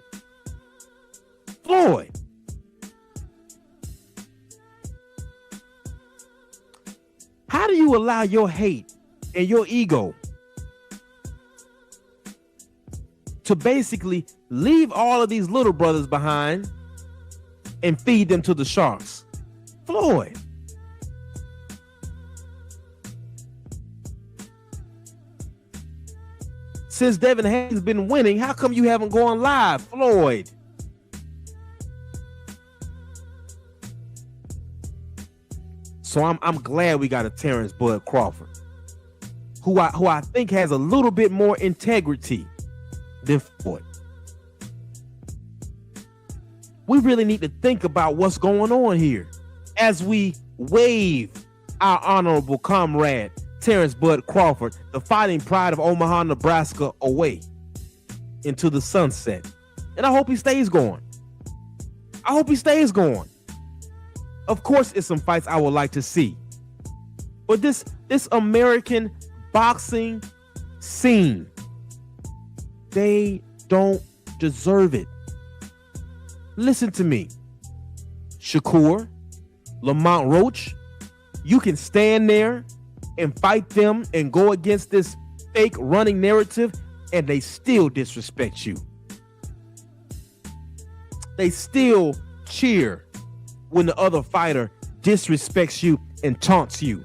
Floyd. How do you allow your hate and your ego to basically leave all of these little brothers behind and feed them to the sharks? Floyd. Since Devin Haney's been winning, how come you haven't gone live? Floyd. So I'm glad we got a Terrance Bud Crawford, who I think has a little bit more integrity than Floyd. We really need to think about what's going on here as we wave our honorable comrade Terrance Bud Crawford, the fighting pride of Omaha, Nebraska, away into the sunset. And I hope he stays going. I hope he stays going. Of course, it's some fights I would like to see. But this American boxing scene, they don't deserve it. Listen to me. Shakur, Lamont Roach, you can stand there and fight them and go against this fake running narrative, and they still disrespect you. They still cheer when the other fighter disrespects you and taunts you.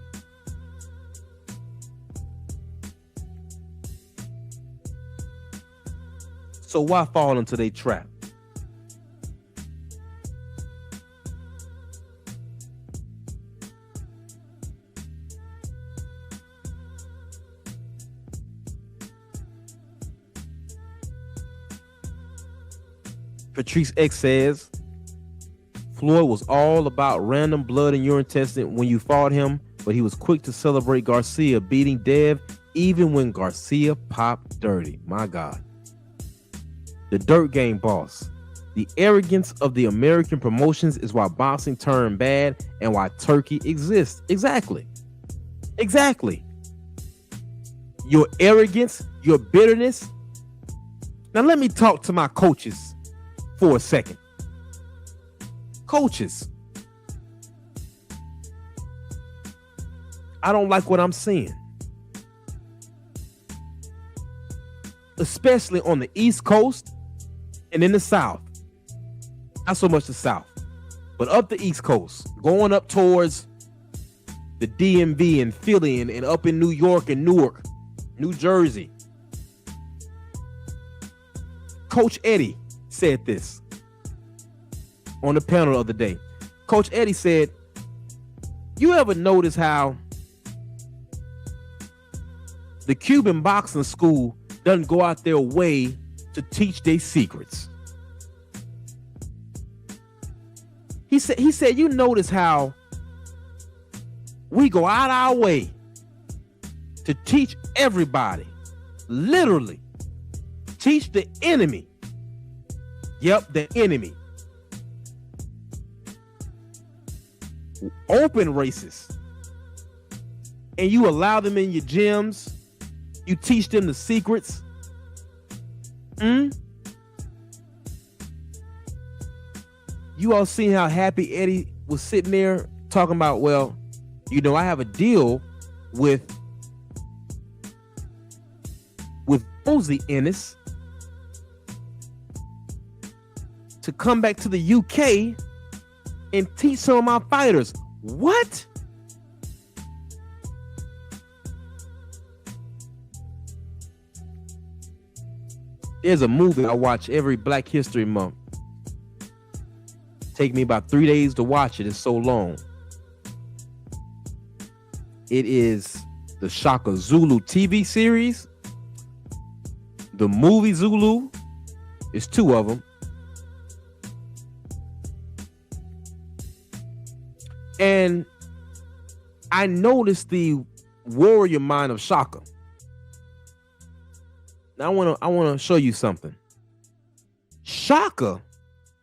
So why fall into their trap? Patrice X says, Floyd was all about random blood in urine testing when you fought him, but he was quick to celebrate Garcia beating Dev even when Garcia popped dirty. My God. The dirt game boss. The arrogance of the American promotions is why boxing turned bad and why Turkey exists. Exactly. Exactly. Your arrogance, your bitterness. Now let me talk to my coaches for a second. Coaches, I don't like what I'm seeing, especially on the East Coast and in the South. Not so much the South, but up the East Coast, going up towards the DMV and Philly and up in New York and Newark, New Jersey. Coach Eddie said this on the panel the other day. Coach Eddie said, you ever notice how the Cuban boxing school doesn't go out their way to teach their secrets? He said, you notice how we go out our way to teach everybody, literally, teach the enemy. Yep, the enemy. Open racist. And you allow them in your gyms. You teach them the secrets. You all seen how happy Eddie was sitting there talking about, well, you know, I have a deal with Rosie Ennis to come back to the UK and teach some of my fighters. What? There's a movie I watch every Black History Month. Take me about 3 days to watch it. It's so long. It is the Shaka Zulu TV series. The movie Zulu. It's 2 of them. And I noticed the warrior mind of Shaka. Now I want to show you something. Shaka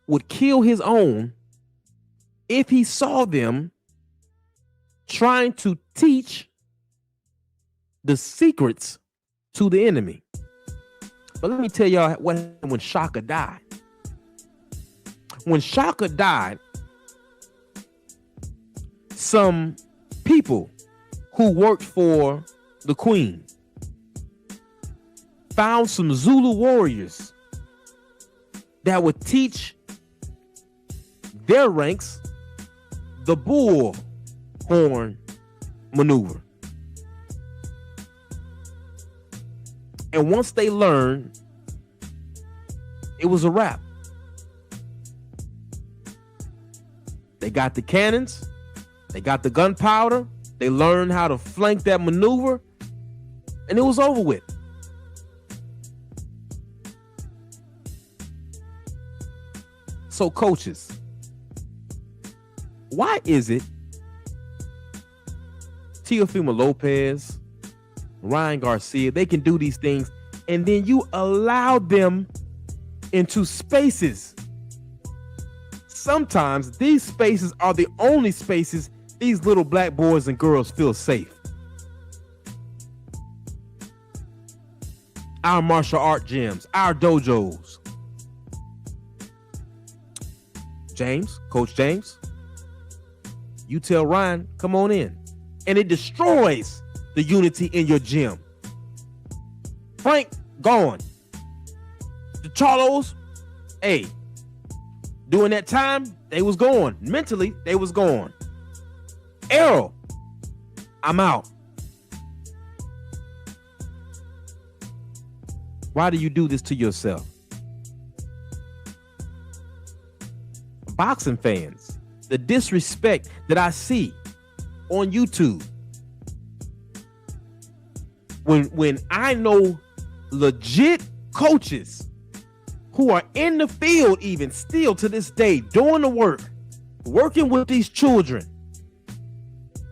would kill his own if he saw them trying to teach the secrets to the enemy. But let me tell y'all what happened when Shaka died. When Shaka died, some people who worked for the Queen found some Zulu warriors that would teach their ranks the bull horn maneuver. And once they learned, it was a wrap. They got the cannons, they got the gunpowder, they learned how to flank that maneuver, and it was over with. So coaches, why is it Teofimo Lopez, Ryan Garcia, they can do these things and then you allow them into spaces? Sometimes these spaces are the only spaces these little black boys and girls feel safe. Our martial art gyms, our dojos. James, Coach James, you tell Ryan, come on in. And it destroys the unity in your gym. Frank, gone. The Charlos, hey, during that time, they was gone. Mentally, they was gone. Errol, I'm out. Why do you do this to yourself? Boxing fans, the disrespect that I see on YouTube. When I know legit coaches who are in the field even still to this day doing the work, working with these children,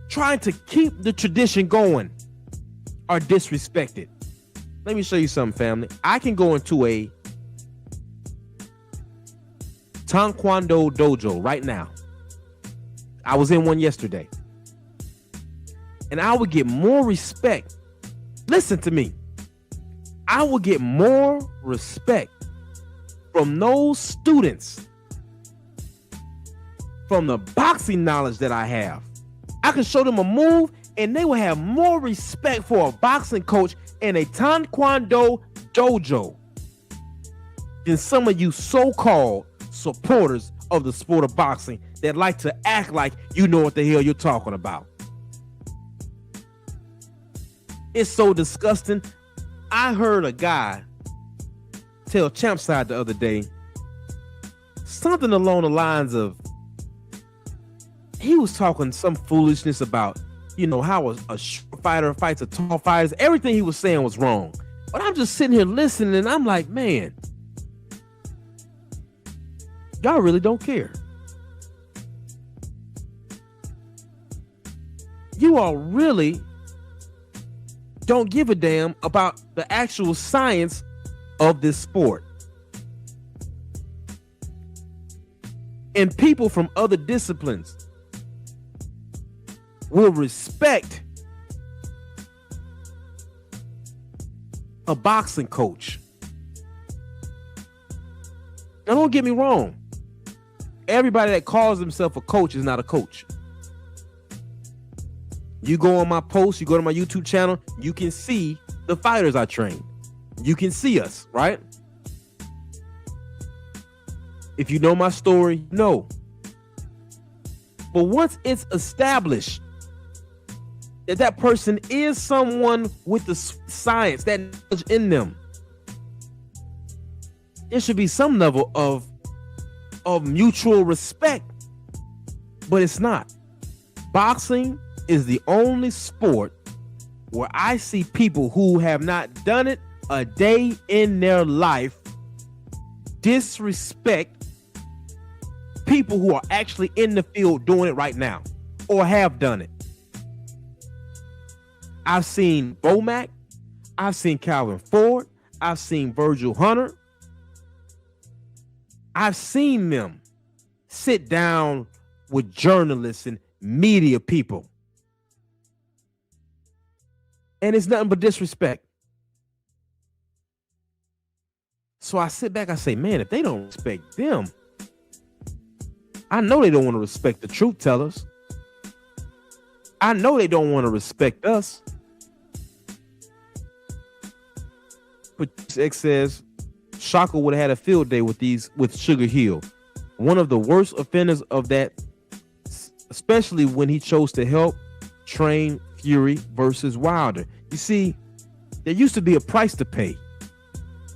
trying to keep the tradition going, are disrespected. Let me show you something, family. I can go into a Taekwondo dojo right now. I was in one yesterday. And I would get more respect. Listen to me. I would get more respect from those students, from the boxing knowledge that I have. I can show them a move and they will have more respect for a boxing coach in a Taekwondo dojo than some of you so-called supporters of the sport of boxing that like to act like you know what the hell you're talking about. It's so disgusting. I heard a guy tell Champside the other day something along the lines of, he was talking some foolishness about, you know, how a short fighter fights a tall fighter. Everything he was saying was wrong. But I'm just sitting here listening and I'm like, man, y'all really don't care. You all really don't give a damn about the actual science of this sport. And people from other disciplines will respect a boxing coach. Now, don't get me wrong. Everybody that calls himself a coach is not a coach. You go on my post, you go to my YouTube channel, you can see the fighters I train. You can see us, right? If you know my story, no. But once it's established that that person is someone with the science, that knowledge in them, there should be some level of mutual respect. But it's not. Boxing is the only sport where I see people who have not done it a day in their life disrespect people who are actually in the field doing it right now or have done it. I've seen Bomac, I've seen Calvin Ford, I've seen Virgil Hunter. I've seen them sit down with journalists and media people. And it's nothing but disrespect. So I sit back, I say, man, if they don't respect them, I know they don't want to respect the truth tellers. I know they don't want to respect us. But X says, Shaka would have had a field day with Sugar Hill. One of the worst offenders of that, especially when he chose to help train Fury versus Wilder. You see, there used to be a price to pay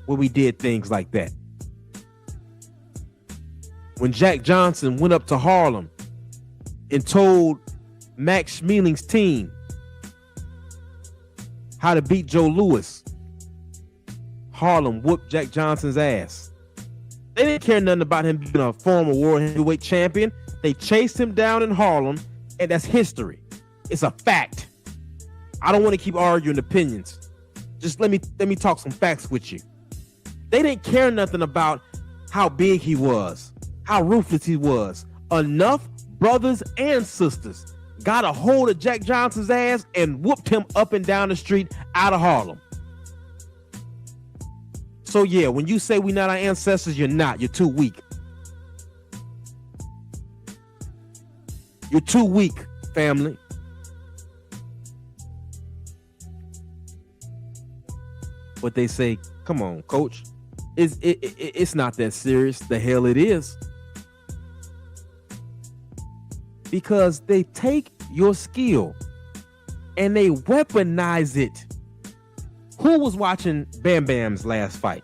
when we did things like that. When Jack Johnson went up to Harlem and told Max Schmeling's team how to beat Joe Louis, Harlem whooped Jack Johnson's ass. They didn't care nothing about him being a former world heavyweight champion. They chased him down in Harlem, and that's history. It's a fact. I don't want to keep arguing opinions. Just let me talk some facts with you. They didn't care nothing about how big he was, how ruthless he was. Enough brothers and sisters got a hold of Jack Johnson's ass and whooped him up and down the street out of Harlem. So yeah, when you say we not our ancestors, you're not. You're too weak. You're too weak, family. But they say, come on, coach. It's not that serious. The hell it is. Because they take your skill and they weaponize it. Who was watching Bam Bam's last fight?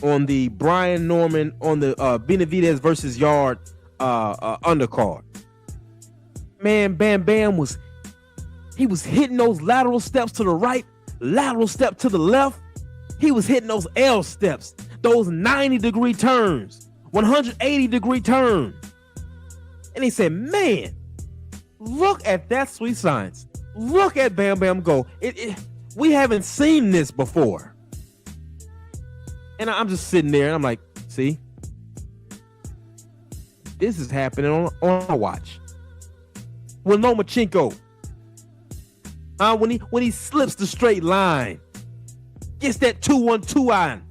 On the Brian Norman, on the Benavidez versus Yard undercard. Man, Bam Bam was hitting those lateral steps to the right, lateral step to the left. He was hitting those L steps, those 90-degree turns, 180-degree turns. And he said, man, look at that sweet science. Look at Bam Bam go. We haven't seen this before. And I'm just sitting there and I'm like, see, this is happening on our watch. With Lomachenko, when he slips the straight line, gets that 2-1-2 on.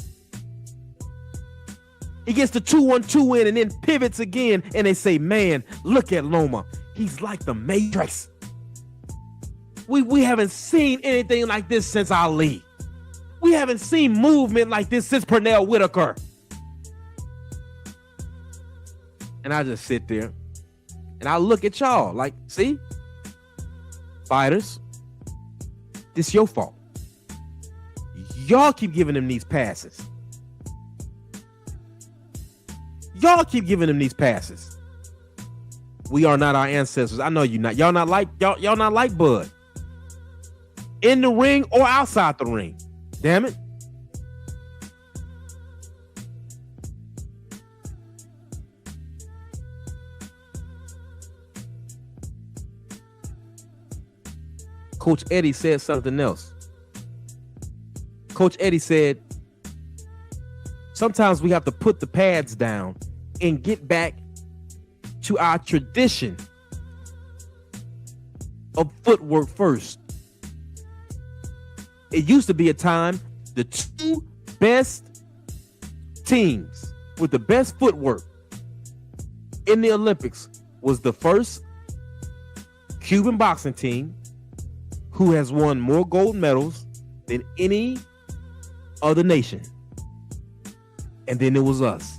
He gets the 2-1-2 in and then pivots again, and they say, man, look at Loma. He's like the Matrix. We haven't seen anything like this since Ali. We haven't seen movement like this since Pernell Whitaker. And I just sit there and I look at y'all like, see, fighters, this your fault. Y'all keep giving them these passes. Y'all keep giving them these passes. We are not our ancestors. I know you not. Y'all not like Bud. In the ring or outside the ring. Damn it. Coach Eddie said something else. Coach Eddie said, sometimes we have to put the pads down and get back to our tradition of footwork first. It used to be a time the two best teams with the best footwork in the Olympics was the first Cuban boxing team, who has won more gold medals than any other nation. And then it was us,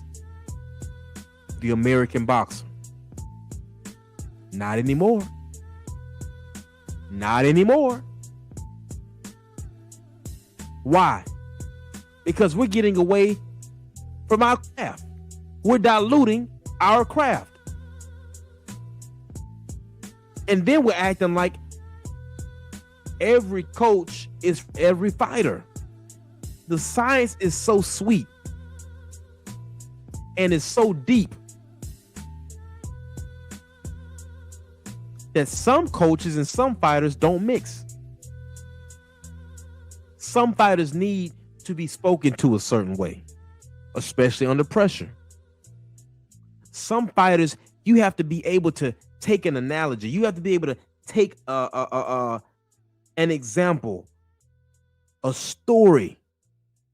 the American boxer. Not anymore. Not anymore. Why? Because we're getting away from our craft. We're diluting our craft. And then we're acting like every coach is every fighter. The science is so sweet and it's so deep that some coaches and some fighters don't mix. Some fighters need to be spoken to a certain way, especially under pressure. Some fighters, you have to be able to take an analogy. You have to be able to take an example, a story,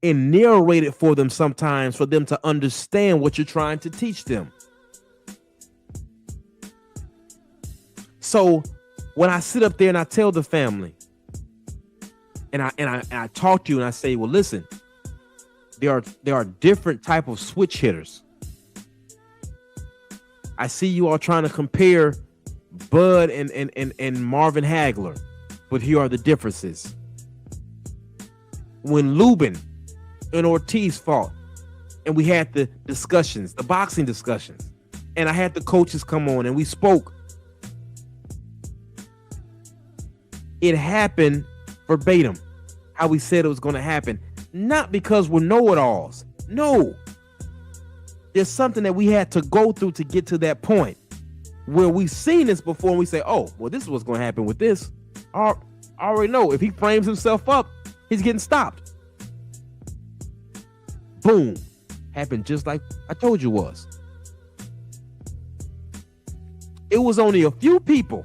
and narrate it for them sometimes for them to understand what you're trying to teach them. So when I sit up there and I tell the family, and I talk to you and I say, well, listen, there are different type of switch hitters. I see you all trying to compare Bud and Marvin Hagler, but here are the differences. When Lubin and Ortiz fought, and we had the discussions, the boxing discussions, and I had the coaches come on and we spoke, it happened verbatim, how we said it was going to happen. Not because we're know-it-alls. No. There's something that we had to go through to get to that point where we've seen this before and we say, oh, well, this is what's going to happen with this. I already know. If he frames himself up, he's getting stopped. Boom. Happened just like I told you was. It was only a few people.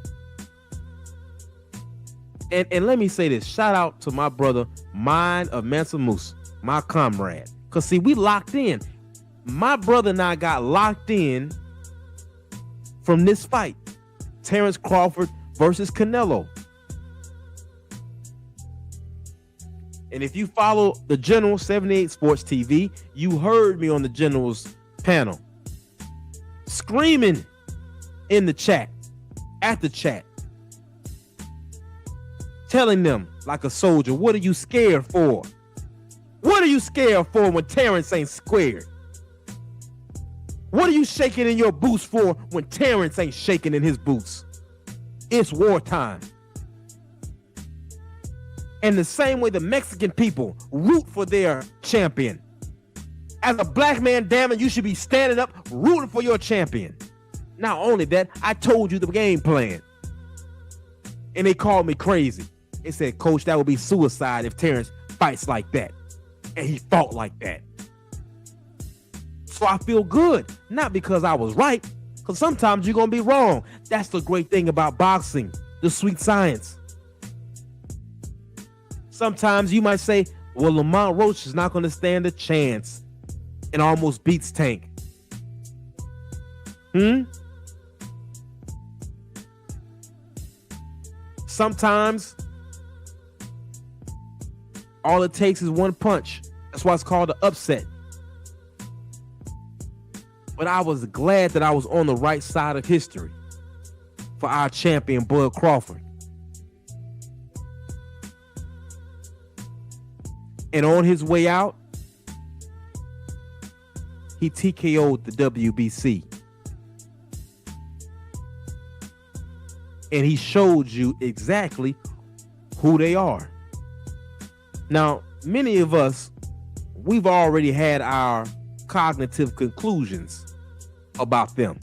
And let me say this. Shout out to my brother, Mind of Mansa Musa, my comrade. Because, see, we locked in. My brother and I got locked in from this fight. Terrance Crawford versus Canelo. And if you follow the General 78 Sports TV, you heard me on the General's panel screaming in the chat, at the chat, telling them like a soldier, what are you scared for? What are you scared for when Terrance ain't squared? What are you shaking in your boots for when Terrance ain't shaking in his boots? It's wartime. And the same way the Mexican people root for their champion. As a black man, damn it, you should be standing up rooting for your champion. Not only that, I told you the game plan. And they called me crazy. They said, Coach, that would be suicide if Terrance fights like that. And he fought like that. So I feel good, not because I was right, because sometimes you're going to be wrong. That's the great thing about boxing, the sweet science. Sometimes you might say, well, Lamont Roach is not going to stand a chance and almost beats Tank. Sometimes all it takes is one punch. That's why it's called an upset. But I was glad that I was on the right side of history for our champion, Bud Crawford. And on his way out, he TKO'd the WBC. And he showed you exactly who they are. Now, many of us, we've already had our cognitive conclusions about them.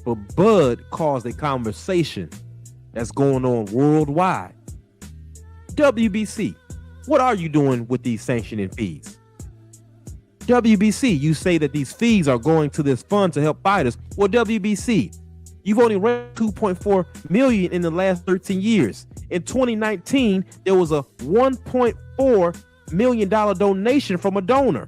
But Bud caused a conversation that's going on worldwide. WBC, what are you doing with these sanctioning fees? WBC, you say that these fees are going to this fund to help fighters. Well, WBC, you've only raised $2.4 million in the last 13 years. In 2019, there was a $1.4 million donation from a donor.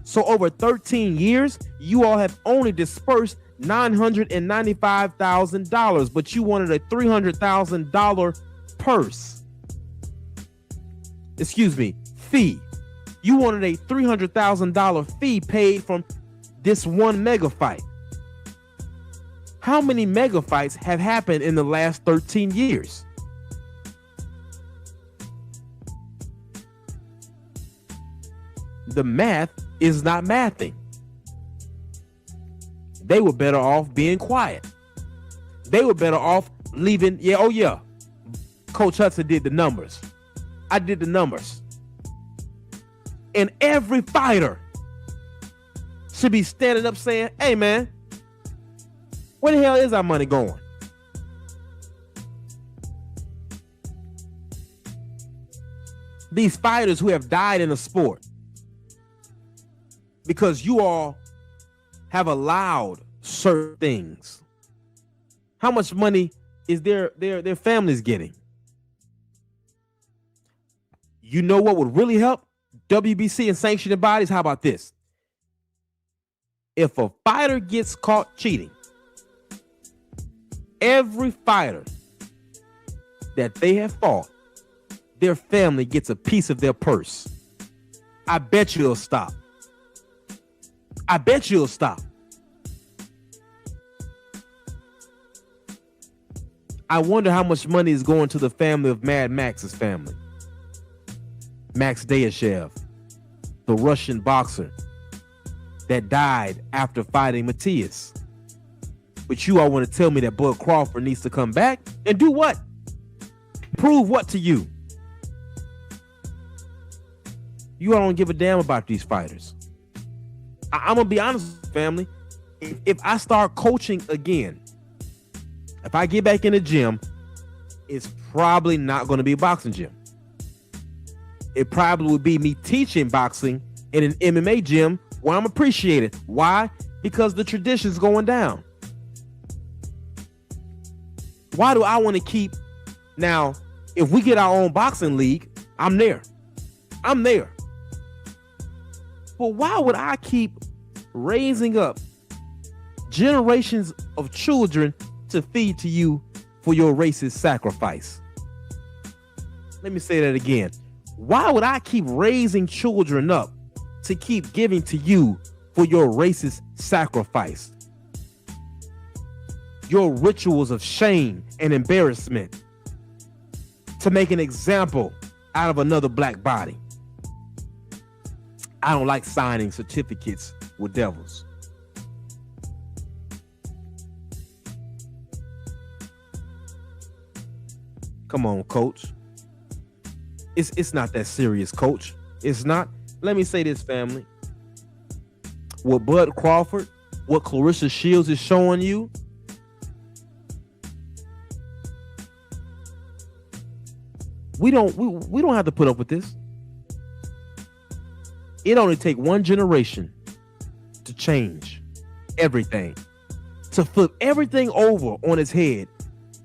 So over 13 years, you all have only dispersed $995,000, but you wanted a $300,000 purse. Excuse me, fee. You wanted a $300,000 fee paid from this one mega fight. How many mega fights have happened in the last 13 years? The math is not mathing. They were better off being quiet. They were better off leaving. Yeah, oh yeah. Coach Hudson did the numbers. I did the numbers. And every fighter should be standing up saying, hey man, where the hell is our money going? These fighters who have died in the sport because you all have allowed certain things. How much money is their families getting? You know what would really help? WBC and sanctioning bodies. How about this? If a fighter gets caught cheating, every fighter that they have fought, their family gets a piece of their purse. I bet you'll stop. I bet you'll stop. I wonder how much money is going to the family of Mad Max's family. Max Dayashev, the Russian boxer that died after fighting Matias. But you all want to tell me that Bud Crawford needs to come back and do what? Prove what to you? You all don't give a damn about these fighters. I'm going to be honest, family. If I start coaching again, if I get back in the gym, it's probably not going to be a boxing gym. It probably would be me teaching boxing in an MMA gym where I'm appreciated. Why? Because the tradition's going down. Why do I want to keep... Now, if we get our own boxing league, I'm there. I'm there. But why would I keep raising up generations of children to feed to you for your racist sacrifice? Let me say that again. Why would I keep raising children up to keep giving to you for your racist sacrifice? Your rituals of shame and embarrassment to make an example out of another black body. I don't like signing certificates with devils. Come on, coach. It's not that serious, coach. It's not. Let me say this, family. What Bud Crawford, what Clarissa Shields is showing you, we don't have to put up with this. It only takes one generation to change everything, to flip everything over on its head.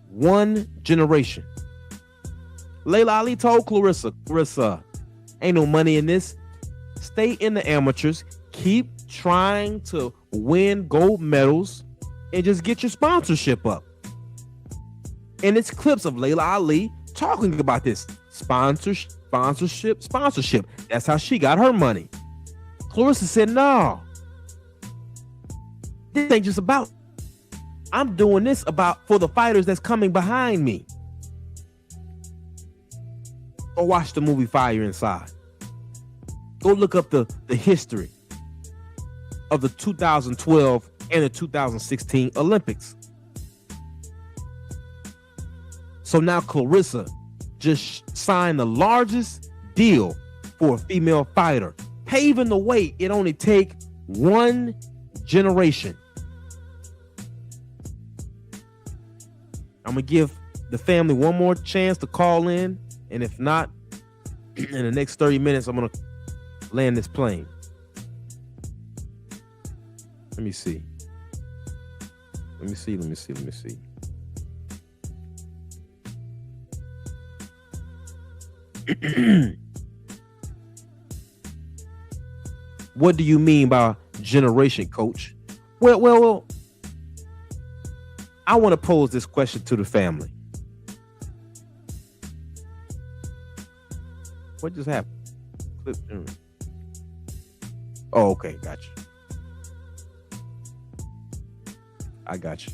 One generation. Layla Ali told Clarissa, ain't no money in this. Stay in the amateurs. Keep trying to win gold medals and just get your sponsorship up. And it's clips of Layla Ali talking about this. Sponsorship. That's how she got her money. Clarissa said, no. This ain't just about. I'm doing this for the fighters that's coming behind me. Go watch the movie Fire Inside. Go look up the history of the 2012 and the 2016 Olympics. So now Clarissa just signed the largest deal for a female fighter, paving the way. It only take one generation. I'm gonna give the family one more chance to call in, and if not, in the next 30 minutes, I'm gonna land this plane. Let me see. What do you mean by generation, coach? Well, I want to pose this question to the family. What just happened? Oh, okay, gotcha. I got you.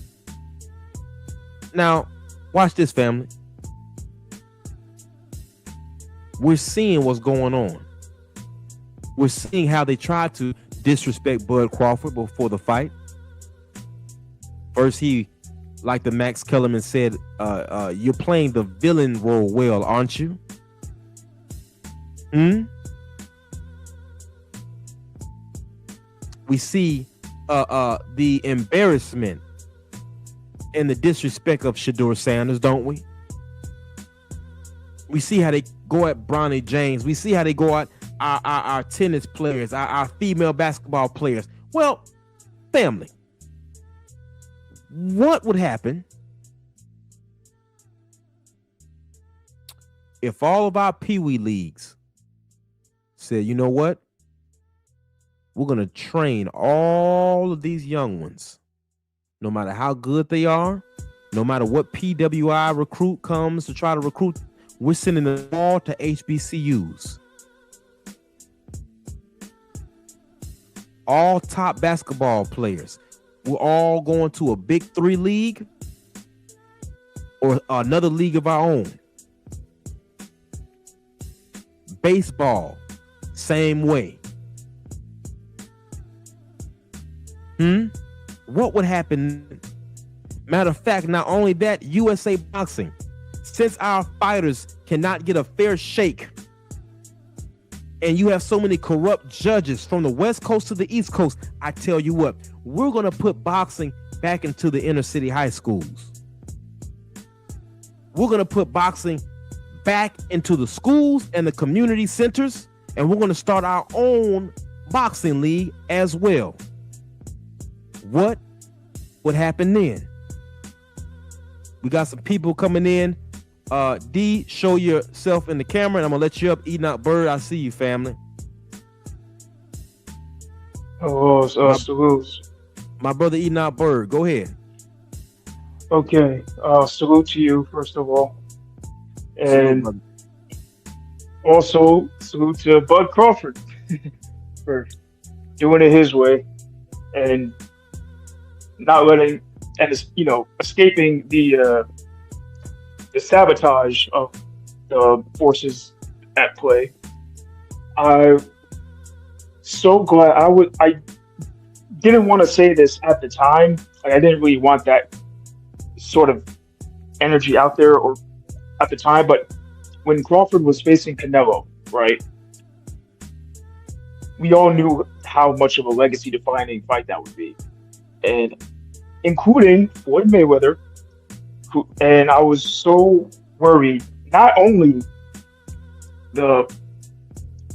Now, watch this, family. We're seeing what's going on. We're seeing how they tried to disrespect Bud Crawford before the fight. First, he, like the Max Kellerman said, you're playing the villain role well, aren't you? We see the embarrassment and the disrespect of Shedeur Sanders, don't we? We see how they go at Bronny James. We see how they go at our tennis players, our female basketball players. Well, family, what would happen if all of our Pee-wee leagues said, you know what? We're going to train all of these young ones, no matter how good they are, no matter what PWI recruit comes to try to recruit, we're sending them all to HBCUs. All top basketball players. We're all going to a Big 3 league or another league of our own. Baseball, same way. What would happen? Matter of fact, not only that, USA Boxing, since our fighters cannot get a fair shake, and you have so many corrupt judges from the West Coast to the East Coast, I tell you what, we're going to put boxing back into the inner city high schools. We're going to put boxing back into the schools and the community centers, and we're going to start our own boxing league as well. What would happen then? We got some people coming in. D, show yourself in the camera, and I'm gonna let you up. Enoch Bird, I see you, family. Salute. My brother Enoch Bird, go ahead. Okay, salute to you, first of all. And also salute to Bud Crawford for doing it his way and not letting, and escaping the sabotage of the forces at play. I'm so glad. I didn't want to say this at the time. I didn't really want that sort of energy out there or at the time, but when Crawford was facing Canelo, right, we all knew how much of a legacy-defining fight that would be, and including Floyd Mayweather. And I was so worried, not only the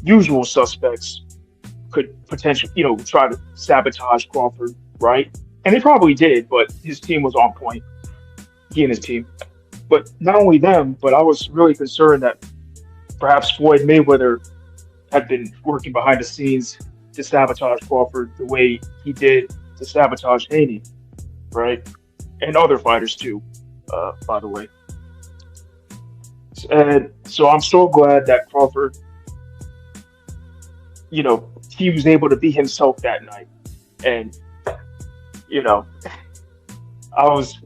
usual suspects could potentially, try to sabotage Crawford, right? And they probably did, but his team was on point. He and his team. But not only them, but I was really concerned that perhaps Floyd Mayweather had been working behind the scenes to sabotage Crawford the way he did to sabotage Haney, right? And other fighters too, by the way. And so I'm so glad that Crawford, he was able to be himself that night. And, I was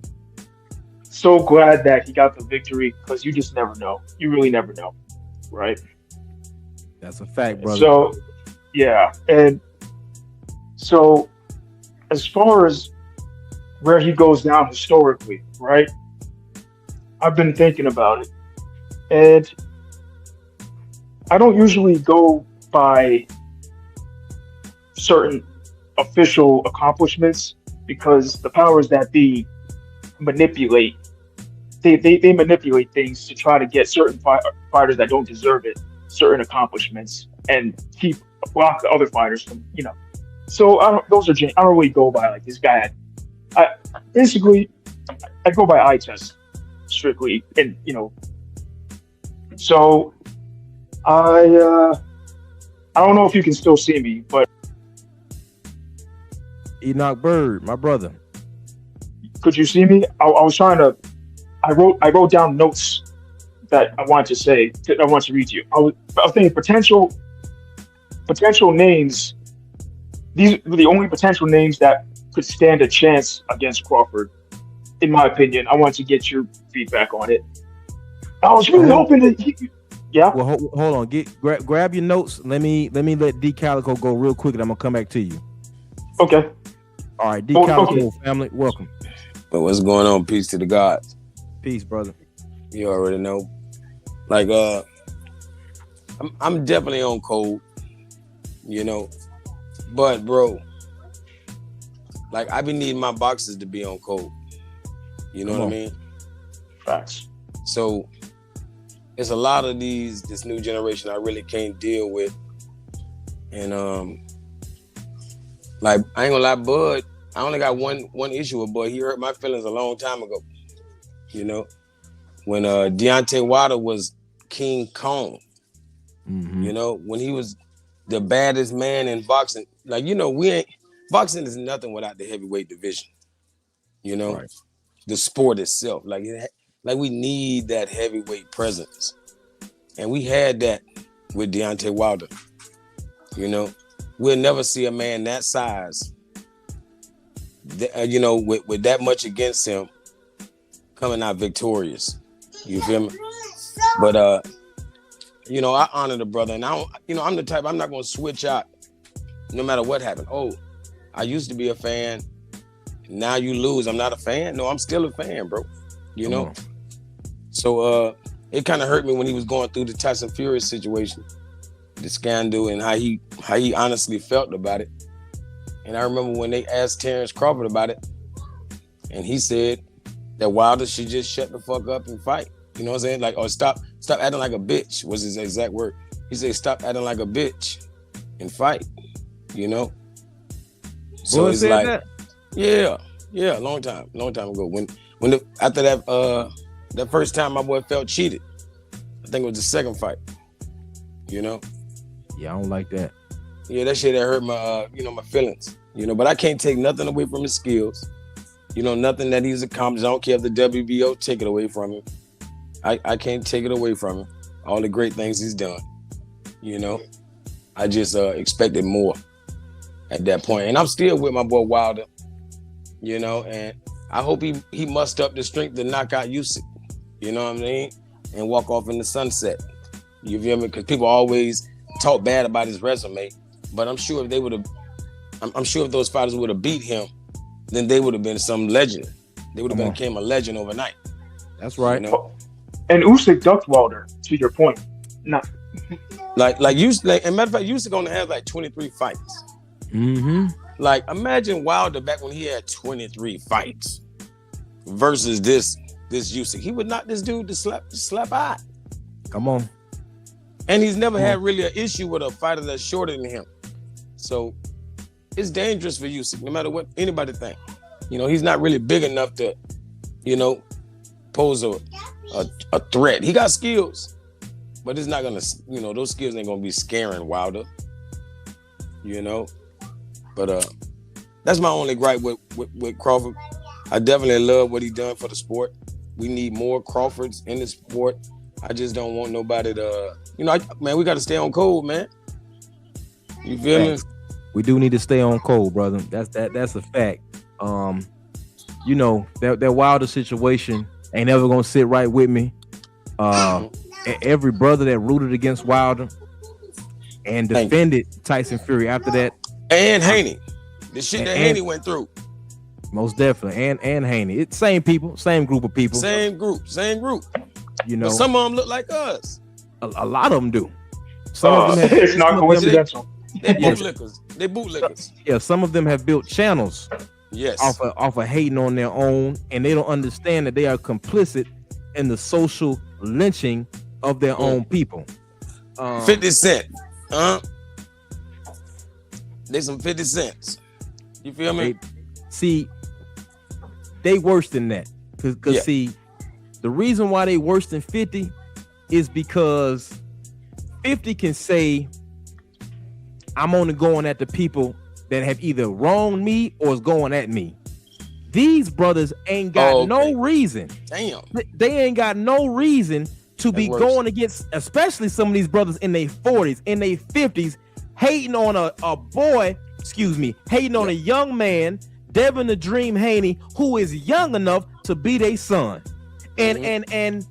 so glad that he got the victory, because you just never know. You really never know, right? That's a fact, brother. So, yeah. And so as far as where he goes down historically, right? I've been thinking about it. And I don't usually go by certain official accomplishments, because the powers that be manipulate they manipulate things to try to get certain fighters that don't deserve it certain accomplishments and block the other fighters from, So I don't really go by like this guy. I go by eye test strictly, and So I don't know if you can still see me, but Enoch Bird, my brother. Could you see me? I was trying to. I wrote down notes that I wanted to say. That I want to read to you. I was thinking potential names. These were the only potential names that could stand a chance against Crawford, in my opinion. I want to get your feedback on it. I was really hoping that. Yeah. Well, hold on. Grab your notes. Let me let D Calico go real quick, and I'm gonna come back to you. Okay. All right, D Calico family, welcome. But what's going on? Peace to the gods. Peace, brother. You already know. Like, I'm definitely on cold, But bro, like I be needing my boxers to be on cold. You know what I mean? Facts. So it's a lot of this new generation I really can't deal with. And like I ain't gonna lie, Bud, I only got one issue with Bud. He hurt my feelings a long time ago. When Deontay Wilder was King Kong. Mm-hmm. When he was the baddest man in boxing. Like, boxing is nothing without the heavyweight division. Right. The sport itself. Like we need that heavyweight presence. And we had that with Deontay Wilder. We'll never see a man that size, with that much against him coming out victorious. You feel me? But, I honor the brother. And I'm the type, I'm not going to switch out no matter what happened. Oh, I used to be a fan. Now you lose. I'm not a fan. No, I'm still a fan, bro. So it kind of hurt me when he was going through the Tyson Fury situation, the scandal, and how he honestly felt about it. And I remember when they asked Terrance Crawford about it, and he said that Wilder should just shut the fuck up and fight. You know what I'm saying? Like, or stop acting like a bitch was his exact word. He said, stop acting like a bitch and fight. So it's like, that? Yeah, a long time ago. When after that first time my boy felt cheated, I think it was the second fight. Yeah, I don't like that. Yeah, that shit that hurt my my feelings. But I can't take nothing away from his skills. Nothing that he's accomplished. I don't care if the WBO take it away from him. I can't take it away from him. All the great things he's done. I just expected more at that point. And I'm still with my boy Wilder. And I hope he mustered up the strength to knock out Usyk. You know what I mean? And walk off in the sunset. You feel me? Because people always talk bad about his resume. But I'm sure if those fighters would have beat him, then they would have been some legend. They would have became a legend overnight. That's right. And Usyk ducked Wilder, to your point. Not like Usyk. And matter of fact, Usyk only has like 23 fights. Mm-hmm. Like imagine Wilder back when he had 23 fights versus this Usyk. He would knock this dude to slap out. Come on. And he's never had really an issue with a fighter that's shorter than him. So it's dangerous for Usyk, no matter what anybody think. He's not really big enough to, pose a threat. He got skills, but it's not gonna, those skills ain't gonna be scaring Wilder. But that's my only gripe with Crawford. I definitely love what he done for the sport. We need more Crawfords in the sport. I just don't want nobody to, man, we got to stay on code, man. You feel me? We do need to stay on code, brother. That's a fact. That Wilder situation ain't ever gonna sit right with me. Every brother that rooted against Wilder and defended Tyson Fury after that, and Haney, the shit that Haney went through, most definitely, and Haney, it's same people, same group of people, same group. But some of them look like us. A lot of them do. Some of them it's not coincidental. They bootlickers. Yeah, some of them have built channels. Yes. Off of hating on their own, and they don't understand that they are complicit and the social lynching of their own people. 50 Cent. They some 50 cents. You feel me? They worse than that. Because see, the reason why they worse than 50 is because 50 can say, I'm only going at the people that have either wronged me or is going at me. These brothers ain't got no reason. Damn. They ain't got no reason to be going against, especially some of these brothers in their 40s, in their 50s, hating on a boy, hating on a young man, Devin the Dream Haney, who is young enough to be their son. And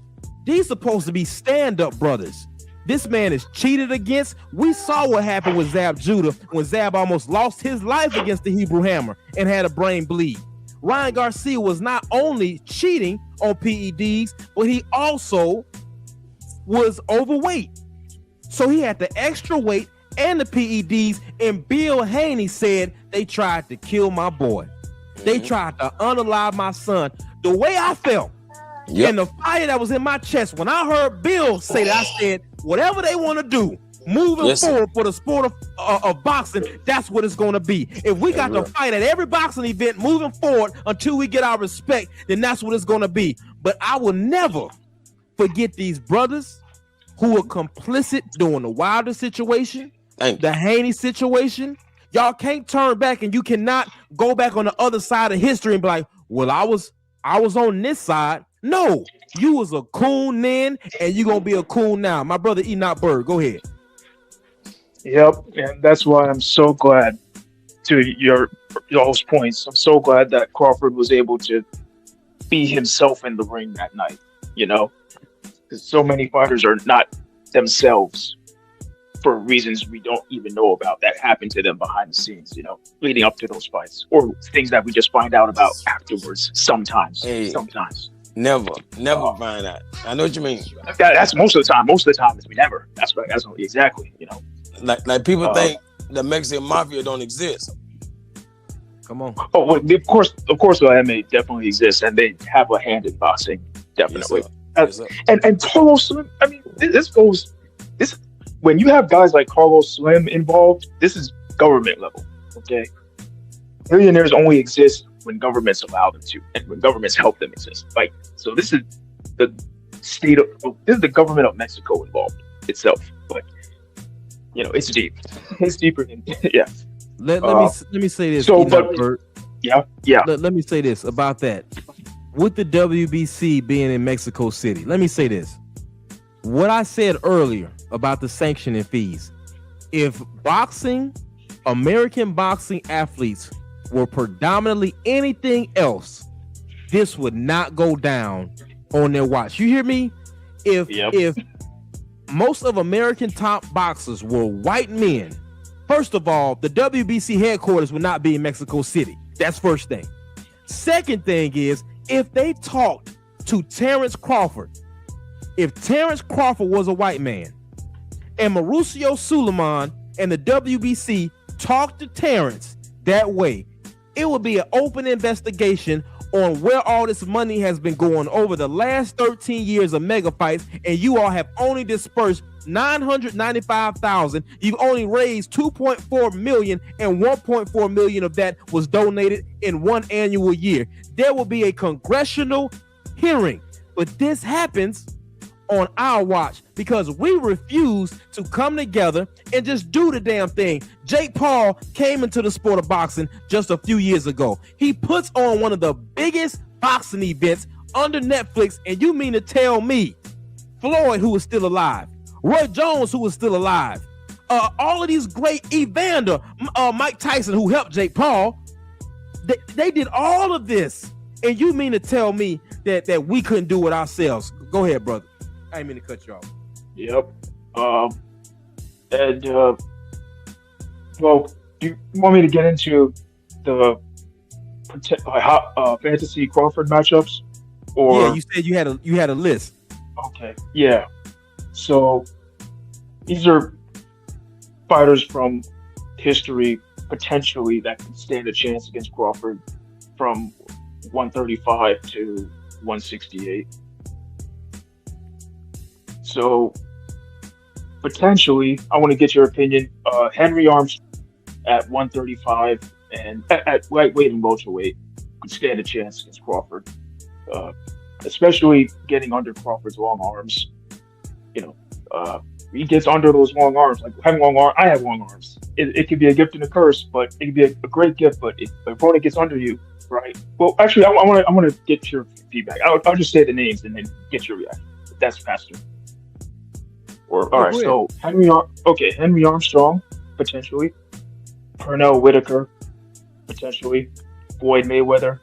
these supposed to be stand-up brothers. This man is cheated against. We saw what happened with Zab Judah when Zab almost lost his life against the Hebrew Hammer and had a brain bleed. Ryan Garcia was not only cheating on PEDs, but he also was overweight. So he had the extra weight and the PEDs, and Bill Haney said they tried to kill my boy. They tried to unalive my son. The way I felt and the fire that was in my chest when I heard Bill say that, I said, whatever they want to do, moving forward for the sport of boxing, that's what it's going to be. If we got to fight at every boxing event moving forward until we get our respect, then that's what it's going to be. But I will never forget these brothers who were complicit during the Wilder situation, the Haney situation. Y'all can't turn back, and you cannot go back on the other side of history and be like, well, I was on this side. No, you was a coon then, and you're going to be a coon now. My brother Enoch Bird, go ahead. Yep, and that's why I'm so glad, to y'all's points, I'm so glad that Crawford was able to be himself in the ring that night, because so many fighters are not themselves for reasons we don't even know about that happened to them behind the scenes, leading up to those fights, or things that we just find out about afterwards sometimes. Never find out. I know what you mean. That's most of the time. Most of the time is we never. That's right. That's exactly, Like people think the Mexican mafia don't exist. Come on. Oh, well, of course, MMA definitely exists, and they have a hand in boxing, definitely. Yes, sir. And Carlos Slim, I mean, this when you have guys like Carlos Slim involved, this is government level. Okay, millionaires only exist when governments allow them to, and when governments help them exist. Like, so this is the the government of Mexico involved itself, but it's deep. It's deeper than Let me say this. So, Let me say this about that. With the WBC being in Mexico City, let me say this. What I said earlier about the sanctioning fees. If American boxing athletes were predominantly anything else, this would not go down on their watch. You hear me? If most of American top boxers were white men, first of all, the WBC headquarters would not be in Mexico City. That's first thing. Second thing is, if they talked to Terrance Crawford, if Terrance Crawford was a white man, and Mauricio Suleiman and the WBC talked to Terrance that way, it would be an open investigation on where all this money has been going over the last 13 years of mega fights, and you all have only dispersed $995,000. You've only raised $2.4 million, and $1.4 million of that was donated in one annual year. There will be a congressional hearing, but this happens on our watch because we refuse to come together and just do the damn thing. Jake Paul came into the sport of boxing just a few years ago. He puts on one of the biggest boxing events under Netflix, and you mean to tell me Floyd, who is still alive, Roy Jones, who is still alive, all of these great Evander, Mike Tyson, who helped Jake Paul, they did all of this, and you mean to tell me that we couldn't do it ourselves? Go ahead, brother. I didn't mean to cut you off. Yep. Well, do you want me to get into the fantasy Crawford matchups? Or yeah, you said you had a list. Okay. Yeah. So these are fighters from history potentially that could stand a chance against Crawford from 135 to 168. So potentially, I want to get your opinion. Henry Armstrong at 135 and at lightweight and welterweight could stand a chance against Crawford, especially getting under Crawford's long arms. You know, he gets under those long arms. Like having long arms, I have long arms. It could be a gift and a curse, but it could be a great gift. But if the opponent gets under you, right? Well, actually, I want to get your feedback. I'll just say the names and then get your reaction. If that's faster. Or all right, so Henry Armstrong potentially, Pernell Whitaker potentially, Floyd Mayweather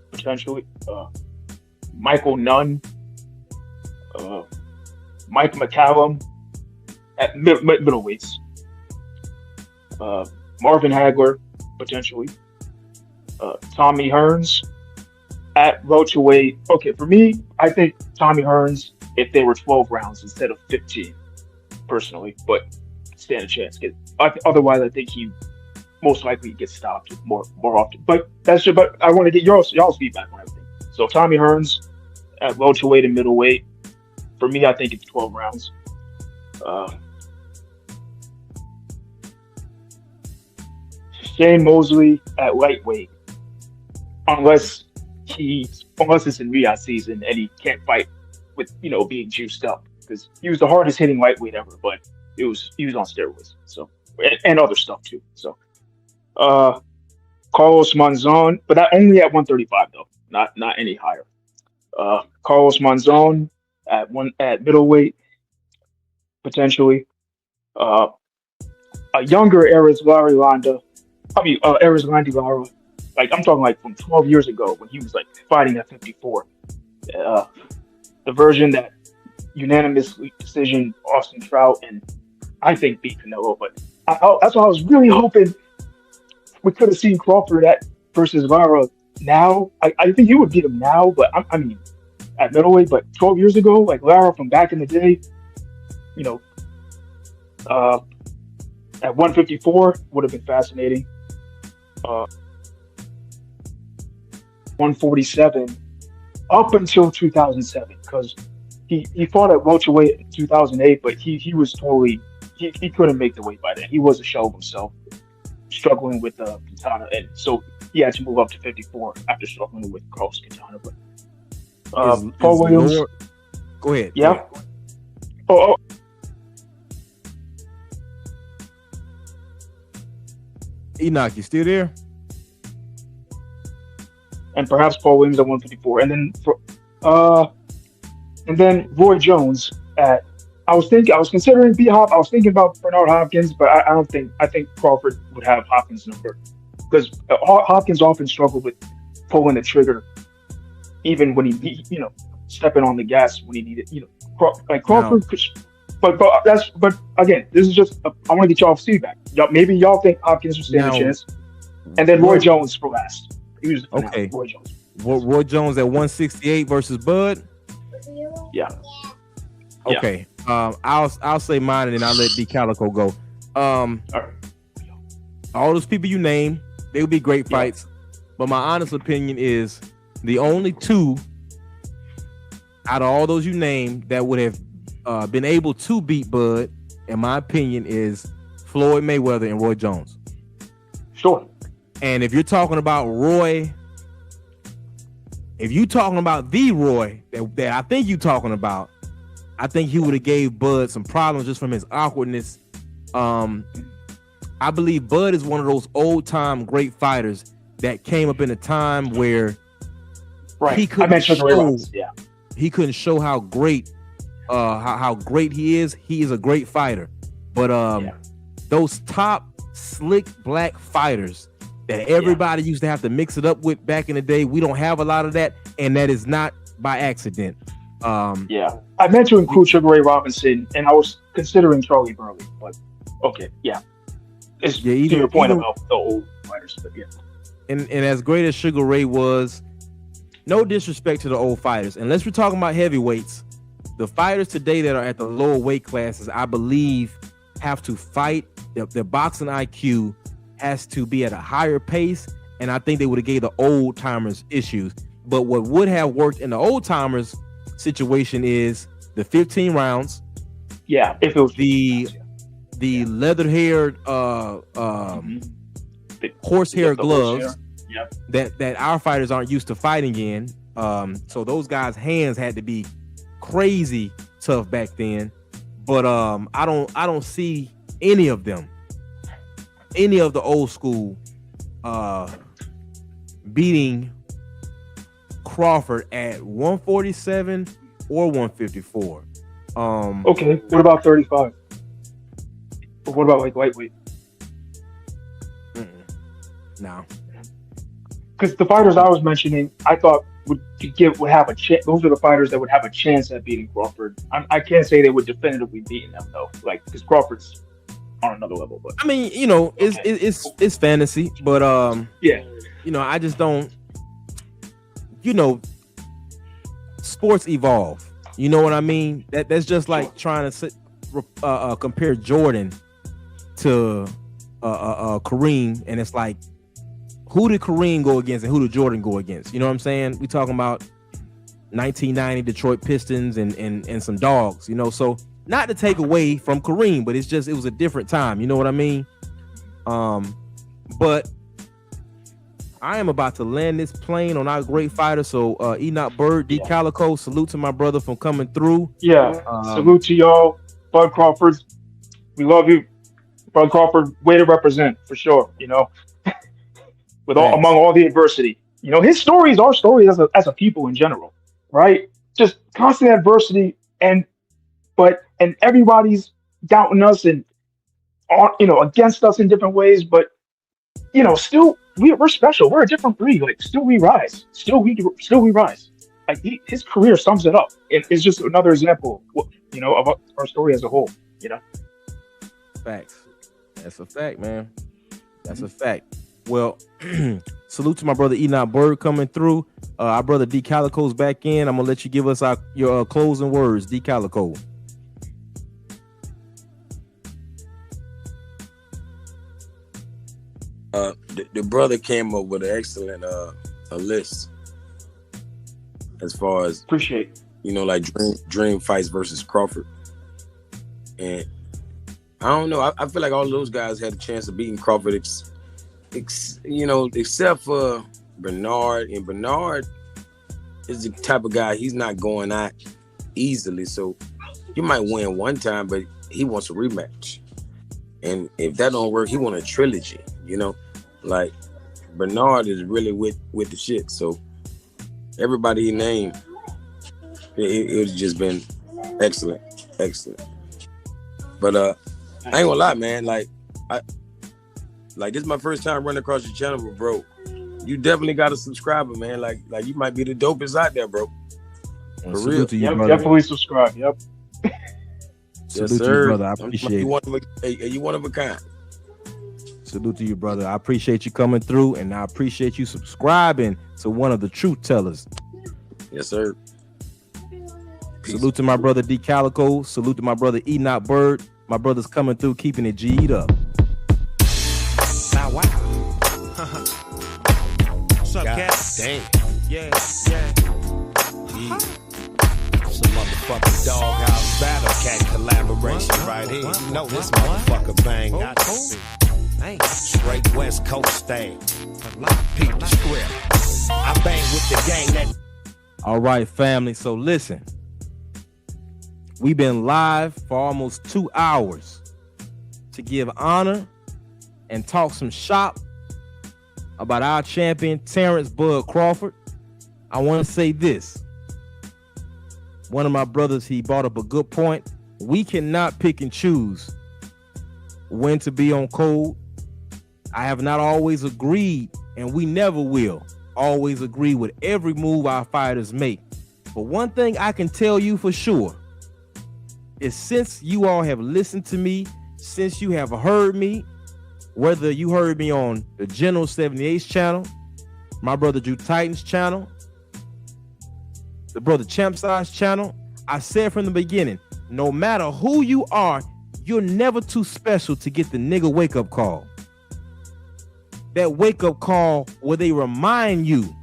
potentially, Michael Nunn, Mike McCallum at middleweights, Marvin Hagler potentially, Tommy Hearns at welterweight. Okay, for me, I think Tommy Hearns if they were 12 rounds instead of 15, personally, but stand a chance. Otherwise, I think he most likely gets stopped more often. But that's just, but I want to get y'all's feedback on everything. So Tommy Hearns at welterweight and middleweight. For me, I think it's 12 rounds. Shane Mosley at lightweight, unless it's in Riyadh season and he can't fight with being juiced up, because he was the hardest hitting lightweight ever, but he was on steroids, so and other stuff too. So Carlos Monzon, but that only at 135 though, not any higher. Carlos Monzon at middleweight potentially. A younger Erislandy Lara, like I'm talking like from 12 years ago when he was like fighting at 54. The version that unanimous decision Austin Trout and I think beat Canelo, but that's why I was really hoping we could have seen Crawford versus Lara now. I think he would beat him now, but I mean at middleweight. But 12 years ago, like Lara from back in the day, at 154 would have been fascinating. 147 up until 2007, because he fought at welterweight in 2008, but he was totally he couldn't make the weight by then. He was a shell of himself, struggling with Quintana, and so he had to move up to 54 after struggling with Carlos Quintana. But Paul Williams, go ahead. Yeah. Go ahead. Oh. Enoch, you still there? And perhaps Paul Williams at 154, and then Roy Jones at. I was considering B-Hop. I was thinking about Bernard Hopkins, but I think Crawford would have Hopkins' number, because Hopkins often struggled with pulling the trigger, even when he stepping on the gas when he needed, like Crawford. No. But again, this is just I want to get y'all's feedback. Maybe y'all think Hopkins would stand a chance, and then Roy Jones for last. He was okay. Roy Jones. Roy Jones at 168 versus Bud. Yeah. Okay. I'll say mine and then I'll let D Calico go. All those people you name, they would be great fights, but my honest opinion is the only two out of all those you named that would have been able to beat Bud, in my opinion, is Floyd Mayweather and Roy Jones. Sure. And if you're talking about Roy, if you're talking about the Roy that I think you're talking about, I think he would have gave Bud some problems just from his awkwardness. I believe Bud is one of those old time great fighters that came up in a time where he couldn't show how great how great he is. He is a great fighter, but those top slick black fighters that everybody used to have to mix it up with back in the day, we don't have a lot of that, and that is not by accident. I meant to include Sugar Ray Robinson, and I was considering Charlie Burley, but it's to your point about the old fighters, but and as great as Sugar Ray was, no disrespect to the old fighters, unless we're talking about heavyweights, the fighters today that are at the lower weight classes, I believe, have to fight. Their boxing IQ has to be at a higher pace, and I think they would have gave the old timers issues. But what would have worked in the old timers situation is the 15 rounds. Yeah, if it was the leather-haired horsehair gloves that our fighters aren't used to fighting in. So those guys' hands had to be crazy tough back then. But I don't see any of them, any of the old school beating Crawford at 147 or 154. Okay, what about 35? What about like lightweight? No, because the fighters I was mentioning, I thought would have a chance. Those are the fighters that would have a chance at beating Crawford. I can't say they would definitively beat them though, like because Crawford's on another level. But I mean, it's fantasy, but yeah, I just don't. Sports evolve. You know what I mean? That's just like trying to compare Jordan to Kareem, and it's like, who did Kareem go against and who did Jordan go against? You know what I'm saying? We talking about 1990 Detroit Pistons and some dogs. So not to take away from Kareem, but it was a different time. You know what I mean? But I am about to land this plane on our great fighter. So Enoch Bird, D Calico, salute to my brother from coming through. Yeah, salute to y'all, Bud Crawford. We love you, Bud Crawford. Way to represent for sure. With among all the adversity, his story is our story as a people in general, right? Just constant adversity, and everybody's doubting us and against us in different ways, but still we're special. We're a different breed. Like still we rise. Still we rise. Like his career sums it up. It's just another example, of our story as a whole. Facts. That's a fact, man. That's a fact. Well, salute to my brother Enoch Bird coming through. Our brother D Calico's back in. I'm gonna let you give us your closing words, D Calico. The brother came up with an excellent a list as far as appreciate, like dream fights versus Crawford, and I don't know. I feel like all of those guys had a chance of beating Crawford, except for Bernard. And Bernard is the type of guy, he's not going out easily. So he might win one time, but he wants a rematch. And if that don't work, he wants a trilogy, Like Bernard is really with the shit. So everybody he named, it's just been excellent. But I ain't gonna lie, man. Like this is my first time running across your channel, but bro, you definitely got a subscriber, man. Like you might be the dopest out there, bro. For real. To you, definitely subscribe. Yep. Salute to you, brother. I appreciate it. You one of a kind. Salute to you, brother. I appreciate you coming through, and I appreciate you subscribing to one of the truth tellers. Yes, sir. Peace. Salute to my brother D Calico. Salute to my brother Enoch Bird. My brother's coming through, keeping it G'd up. Wow. What's up, cat? Damn. Yeah. Some motherfucking doghouse battle cat collaboration right here. You know this motherfucker bang. Straight West Coast thing. Peep the script. I bang with the gang that. All right, family. So listen. We've been live for almost 2 hours to give honor and talk some shop about our champion, Terrance Bud Crawford. I want to say this. One of my brothers, he brought up a good point. We cannot pick and choose when to be on code. I have not always agreed, and we never will always agree with every move our fighters make. But one thing I can tell you for sure is since you all have listened to me, since you have heard me, whether you heard me on the General 78's channel, my brother Drew Titan's channel, the brother Champ Size channel, I said from the beginning, no matter who you are, you're never too special to get the nigga wake-up call. That wake-up call where they remind you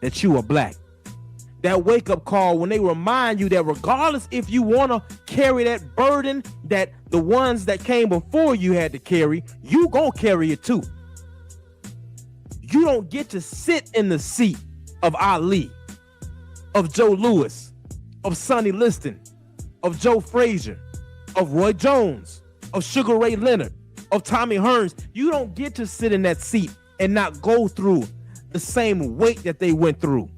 that you are black. that wake-up call when they remind you that regardless if you want to carry that burden that the ones that came before you had to carry, you gonna carry it too. You don't get to sit in the seat of Ali, of Joe Louis, of Sonny Liston, of Joe Frazier, of Roy Jones, of Sugar Ray Leonard, of Tommy Hearns. You don't get to sit in that seat and not go through the same weight that they went through.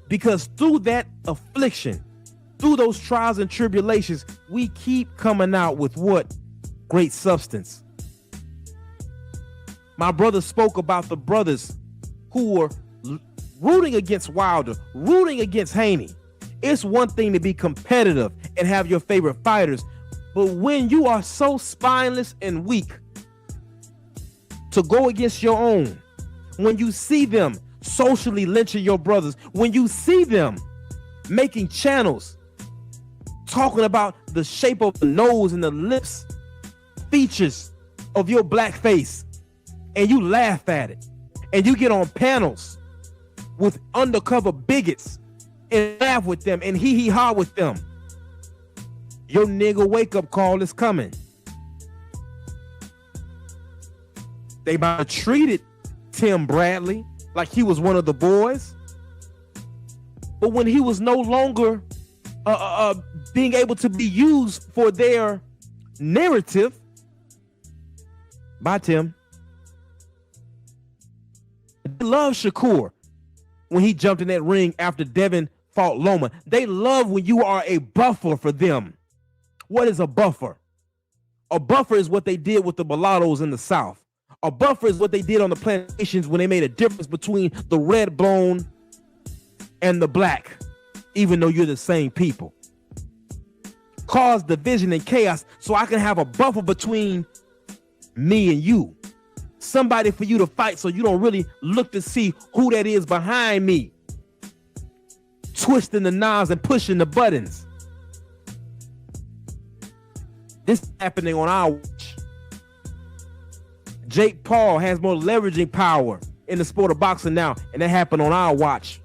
Because through that affliction, through those trials and tribulations, we keep coming out with what? Great substance. My brother spoke about the brothers who were rooting against Wilder, rooting against Haney. It's one thing to be competitive and have your favorite fighters, but when you are so spineless and weak to go against your own, when you see them socially lynching your brothers, when you see them making channels talking about the shape of the nose and the lips features of your black face, and you laugh at it, and you get on panels with undercover bigots and laugh with them and hee-hee-ha with them, your nigga wake-up call is coming. They treated Tim Bradley like he was one of the boys, but when he was no longer being able to be used for their narrative, bye Tim. They love Shakur when he jumped in that ring after Devin fought Loma. They love when you are a buffer for them. What is a buffer? A buffer is what they did with the mulattoes in the South. A buffer is what they did on the plantations when they made a difference between the red bone and the black, even though you're the same people. Cause division and chaos so I can have a buffer between me and you. Somebody for you to fight so you don't really look to see who that is behind me, twisting the knobs and pushing the buttons. This is happening on our watch. Jake Paul has more leveraging power in the sport of boxing now, and that happened on our watch.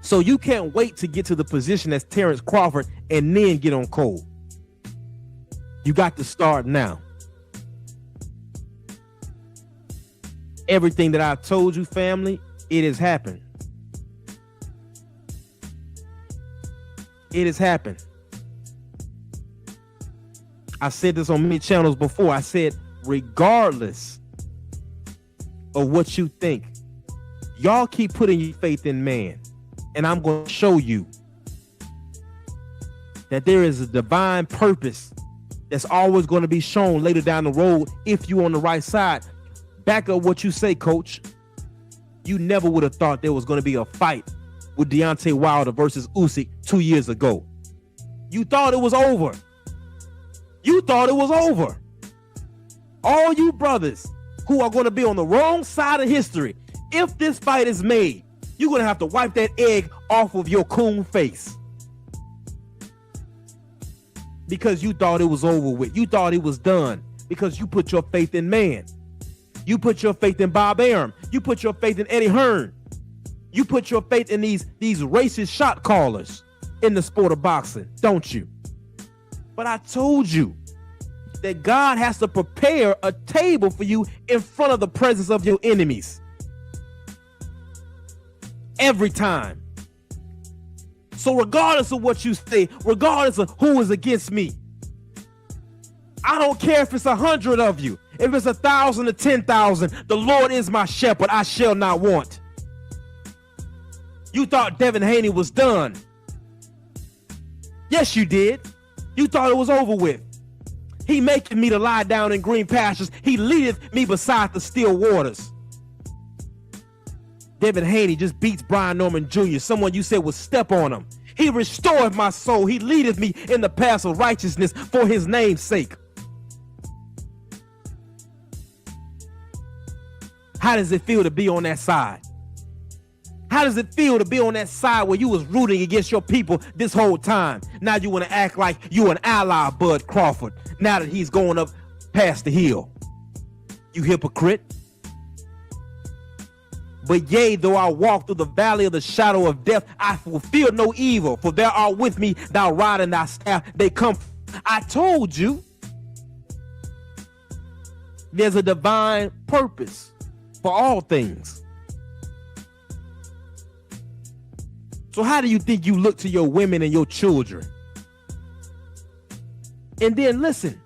So you can't wait to get to the position as Terrance Crawford and then get on cold. You got to start now. Everything that I've told you, family, it has happened. It has happened. I said this on many channels before. I said, regardless of what you think, y'all keep putting your faith in man. And I'm going to show you that there is a divine purpose that's always going to be shown later down the road if you're on the right side. Back up what you say, coach. You never would have thought there was going to be a fight with Deontay Wilder versus Usyk 2 years ago. You thought it was over. You thought it was over. All you brothers who are going to be on the wrong side of history, if this fight is made, you're going to have to wipe that egg off of your coon face. Because you thought it was over with. You thought it was done. Because you put your faith in man. You put your faith in Bob Arum. You put your faith in Eddie Hearn. You put your faith in these racist shot callers in the sport of boxing, don't you? But I told you that God has to prepare a table for you in front of the presence of your enemies. Every time. So regardless of what you say, regardless of who is against me, I don't care if it's 100 of you, if it's 1,000 or 10,000, the Lord is my shepherd, I shall not want. You thought Devin Haney was done. Yes, you did. You thought it was over with. He maketh me to lie down in green pastures. He leadeth me beside the still waters. Devin Haney just beats Brian Norman Jr., someone you said would step on him. He restored my soul. He leadeth me in the paths of righteousness for his name's sake. How does it feel to be on that side? How does it feel to be on that side where you was rooting against your people this whole time? Now you want to act like you an ally of Bud Crawford now that he's going up past the hill. You hypocrite. But yea, though I walk through the valley of the shadow of death, I will fear no evil, for thou art with me, thou rod and thy staff, they come. I told you, there's a divine purpose for all things. So how do you think you look to your women and your children? And then listen,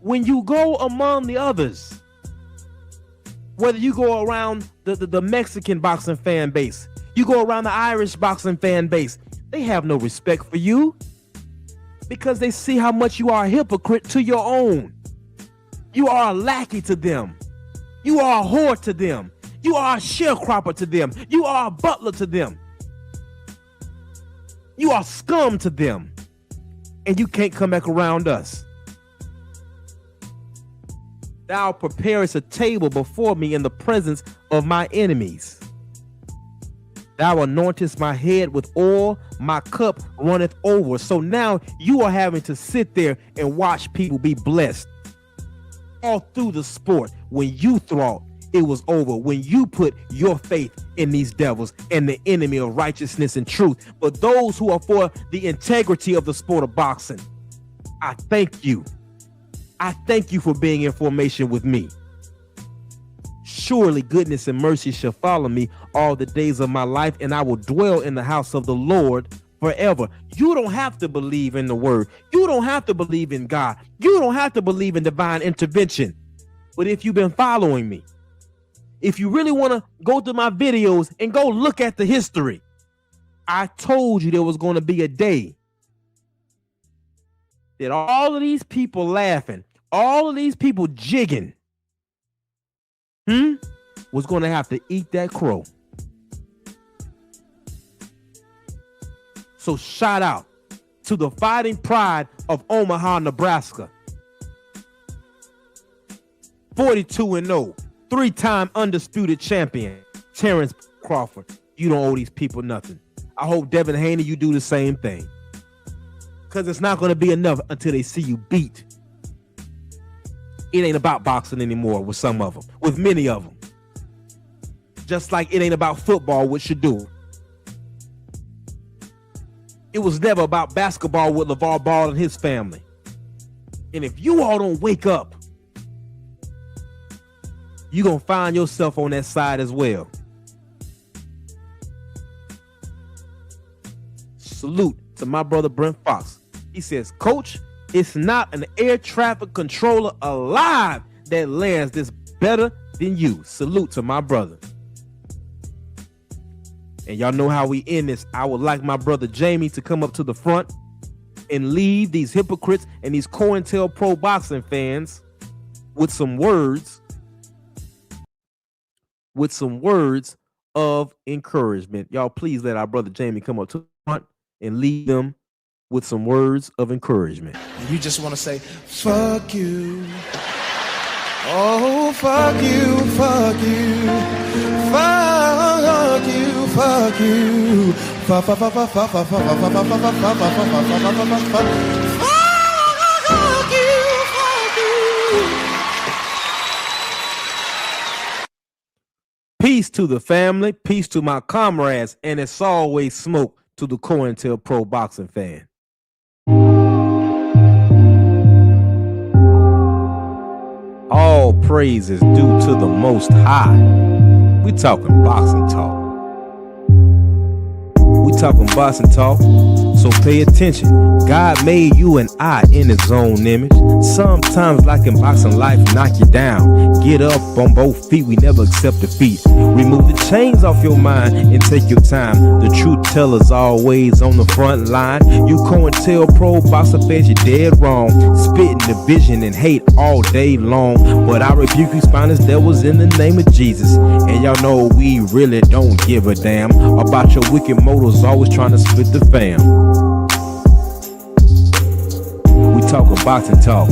when you go among the others, whether you go around the Mexican boxing fan base, you go around the Irish boxing fan base, they have no respect for you because they see how much you are a hypocrite to your own. You are a lackey to them. You are a whore to them. You are a sharecropper to them. You are a butler to them. You are scum to them. And you can't come back around us. Thou preparest a table before me in the presence of my enemies. Thou anointest my head with oil, my cup runneth over. So now you are having to sit there and watch people be blessed. All through the sport, when you thought it was over, when you put your faith in these devils and the enemy of righteousness and truth. But those who are for the integrity of the sport of boxing, I thank you. I thank you for being in formation with me. Surely goodness and mercy shall follow me all the days of my life, and I will dwell in the house of the Lord forever. You don't have to believe in the word. You don't have to believe in God. You don't have to believe in divine intervention. But if you've been following me, if you really want to go to my videos and go look at the history, I told you there was going to be a day that all of these people laughing, all of these people jigging, was going to have to eat that crow. So shout out to the fighting pride of Omaha, Nebraska. 42-0, 3-time undisputed champion, Terrance Crawford. You don't owe these people nothing. I hope Devin Haney, you do the same thing. Because it's not going to be enough until they see you beat. It ain't about boxing anymore with some of them, with many of them. Just like it ain't about football with Shadul. It was never about basketball with LeVar Ball and his family. And if you all don't wake up, you're going to find yourself on that side as well. Salute to my brother Brent Fox. He says, Coach, it's not an air traffic controller alive that lands this better than you. Salute to my brother. And y'all know how we end this. I would like my brother Jamie to come up to the front and leave these hypocrites and these COINTELPRO boxing fans with some words of encouragement. Y'all please let our brother Jamie come up to the front and lead them with some words of encouragement. You just want to say, fuck you. Oh, fuck you, fuck you. Fuck you, fuck you. Fuck, fuck, fuck, fuck, fuck, fuck, fuck, fuck, fuck, fuck, fuck, fuck, fuck, fuck, Peace to the family, peace to my comrades, and it's always smoke to the COINTELPRO boxing fan. All praise is due to the Most High. We talking boxing talk. We talking boxing talk, so pay attention. God made you and I in his own image. Sometimes like in boxing, life knock you down. Get up on both feet, we never accept defeat. Remove the chains off your mind and take your time. The truth teller's always on the front line. You COINTELPRO boxer fans, you're dead wrong. Spitting division and hate all day long. But I rebuke you spineless devils in the name of Jesus. And y'all know we really don't give a damn about your wicked motives, always trying to split the fam. We talking boxing talk,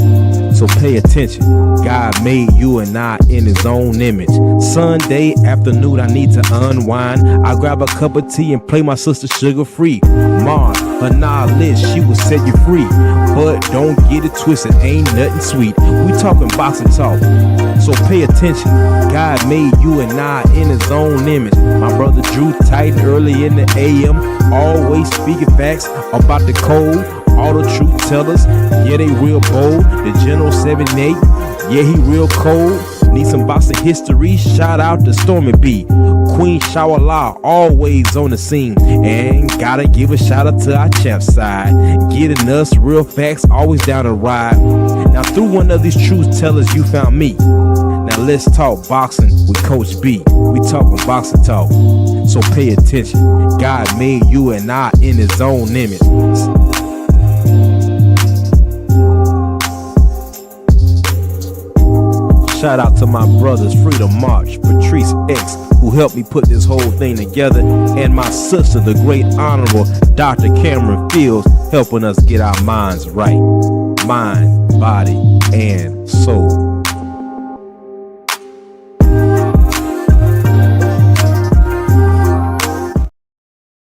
so pay attention. God made you and I in his own image. Sunday afternoon, I need to unwind. I grab a cup of tea and play my sister sugar free. Mom, her knowledge, she will set you free. But don't get it twisted, ain't nothing sweet. We talking boxing talk, so pay attention. God made you and I in his own image. My brother Drew Titan early in the AM, always speaking facts about the code. All the truth tellers, yeah, they real bold. The General 7-8, yeah, he real cold. Need some boxing history, shout out to Stormy B. Queen Shawala, always on the scene. And gotta give a shout out to our champ side. Getting us real facts, always down to ride. Now through one of these truth tellers, you found me. Now let's talk boxing with Coach B. We talking boxing talk, so pay attention. God made you and I in his own image. Shout out to my brothers Freedom March, Patrice X, who helped me put this whole thing together, and my sister, the great honorable Dr. Cameron Fields, helping us get our minds right. Mind, body, and soul.